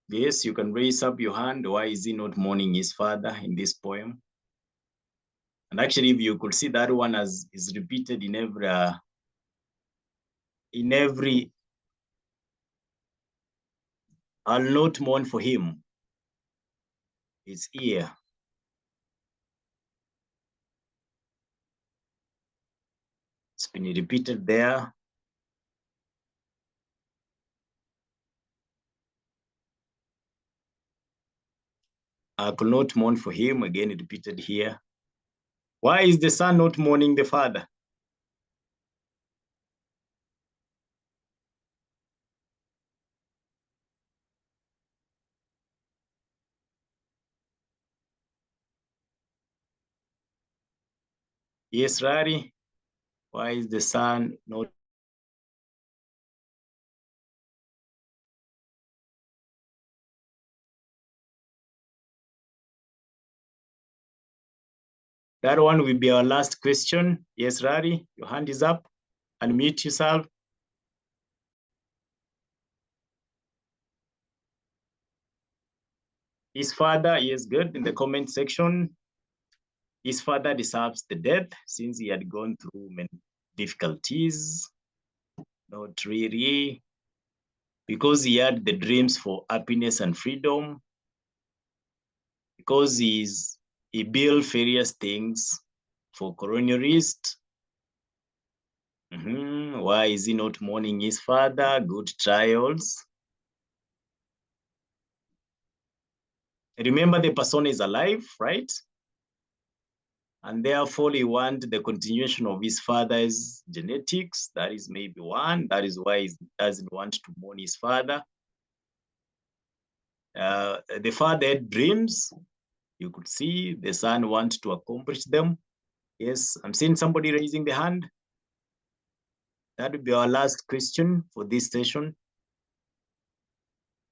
Yes, you can raise up your hand. Why is he not mourning his father in this poem? And actually, if you could see, that one is repeated in every I'll not mourn for him. It's here. It's been repeated there. I could not mourn for him, again repeated here. Why is the son not mourning the father? Yes, Rari, why is the son not? That one will be our last question. Yes, Rari, your hand is up. Unmute yourself. His father, yes, good, in the comment section. His father deserves the death since he had gone through many difficulties. Not really, because he had the dreams for happiness and freedom, because he built various things for colonialists. Why is he not mourning his father? Good trials. Remember, the person is alive, right? And therefore, he wants the continuation of his father's genetics. That is maybe one. That is why he doesn't want to mourn his father. The father had dreams. You could see the son wants to accomplish them. Yes, I'm seeing somebody raising the hand. That would be our last question for this session.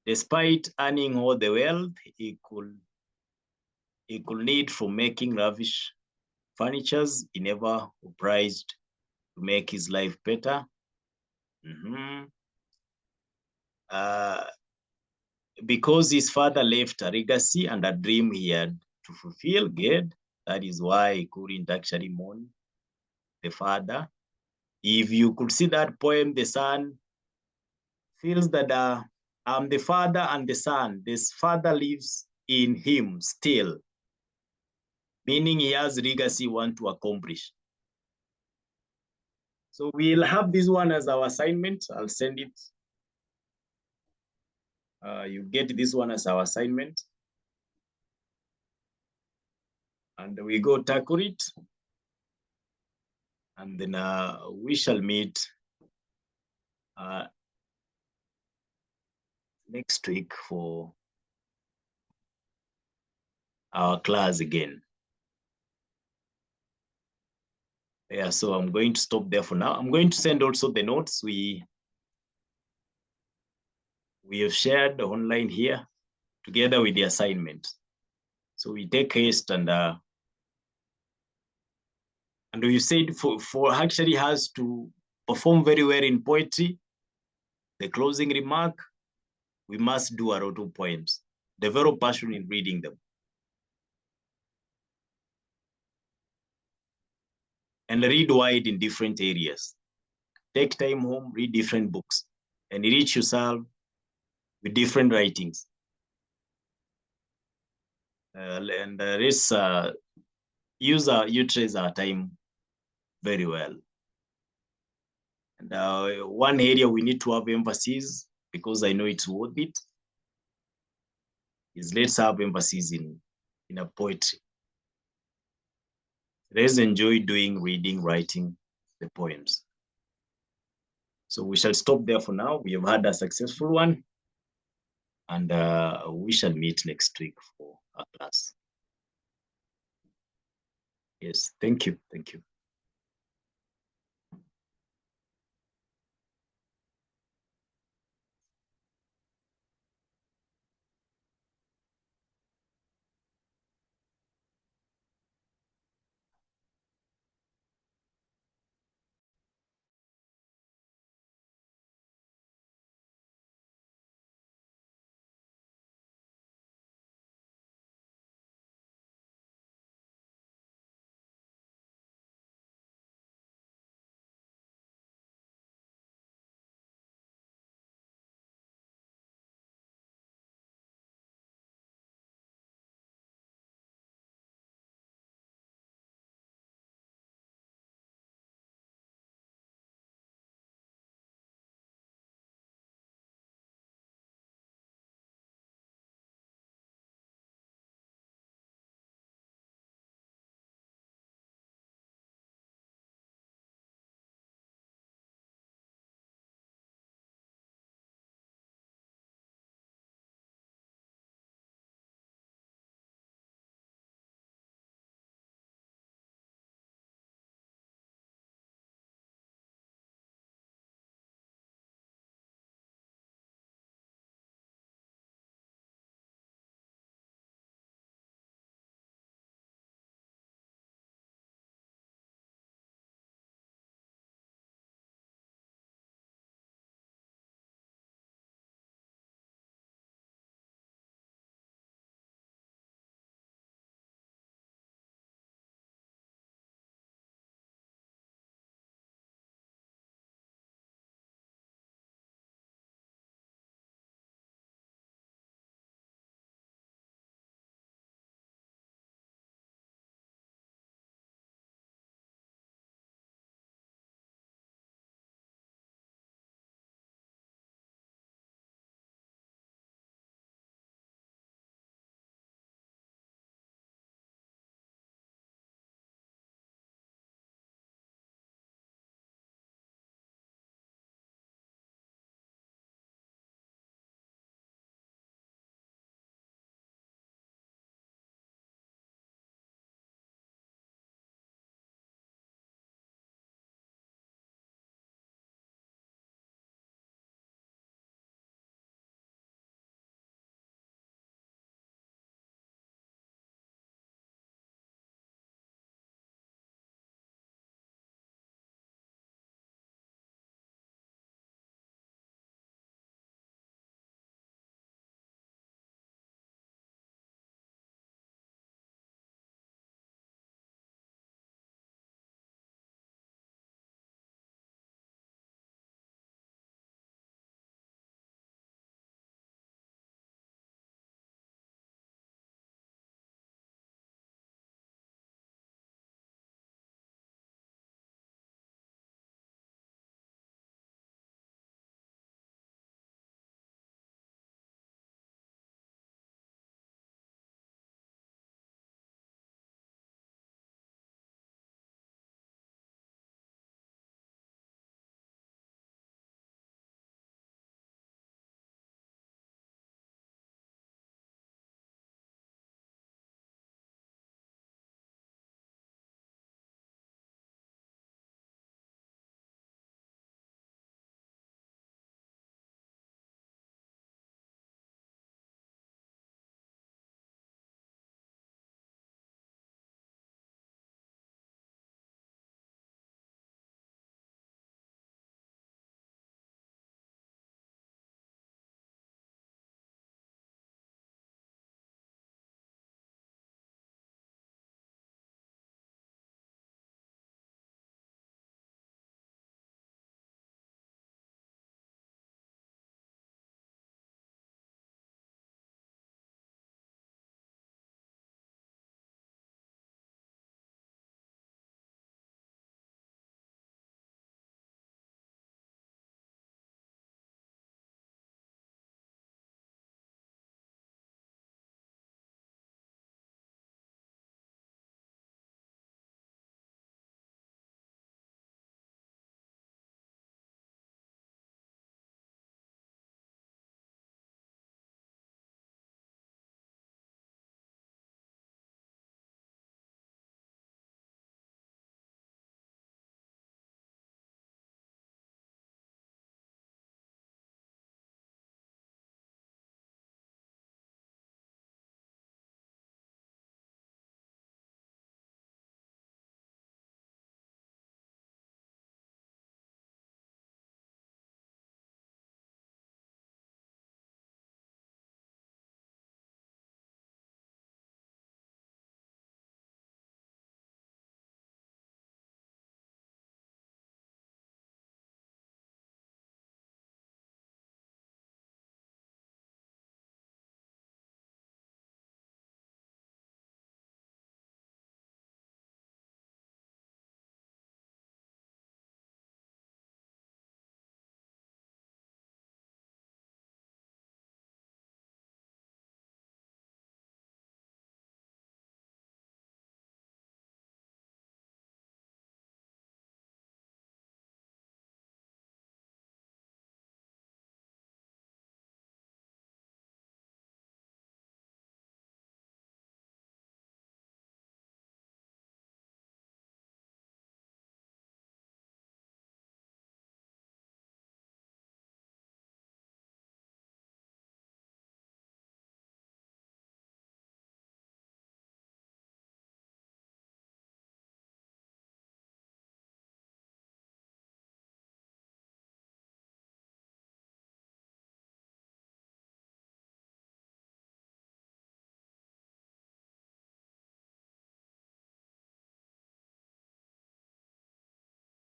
Despite earning all the wealth he could need for making lavish furnitures, he never obliged to make his life better. Because his father left a legacy and a dream he had to fulfill, good. That is why he couldn't actually mourn the father. If you could see that poem, the son feels that I'm the father and the son. This father lives in him still, meaning he has legacy want to accomplish. So we'll have this one as our assignment. I'll send it. You get this one as our assignment. And we go tackle it. And then we shall meet next week for our class again. Yeah, so I'm going to stop there for now. I'm going to send also the notes we have shared online here together with the assignment. So we take haste and we said for actually has to perform very well in poetry, the closing remark, we must do a lot of poems. Develop passion in reading them. And read wide in different areas. Take time home, read different books, and enrich yourself with different writings. Let's utilize our time very well. And one area we need to have emphasis, because I know it's worth it, is let's have emphasis in a poetry. Let's enjoy doing reading, writing the poems. So we shall stop there for now. We have had a successful one, and we shall meet next week for our class. Yes, thank you. Thank you.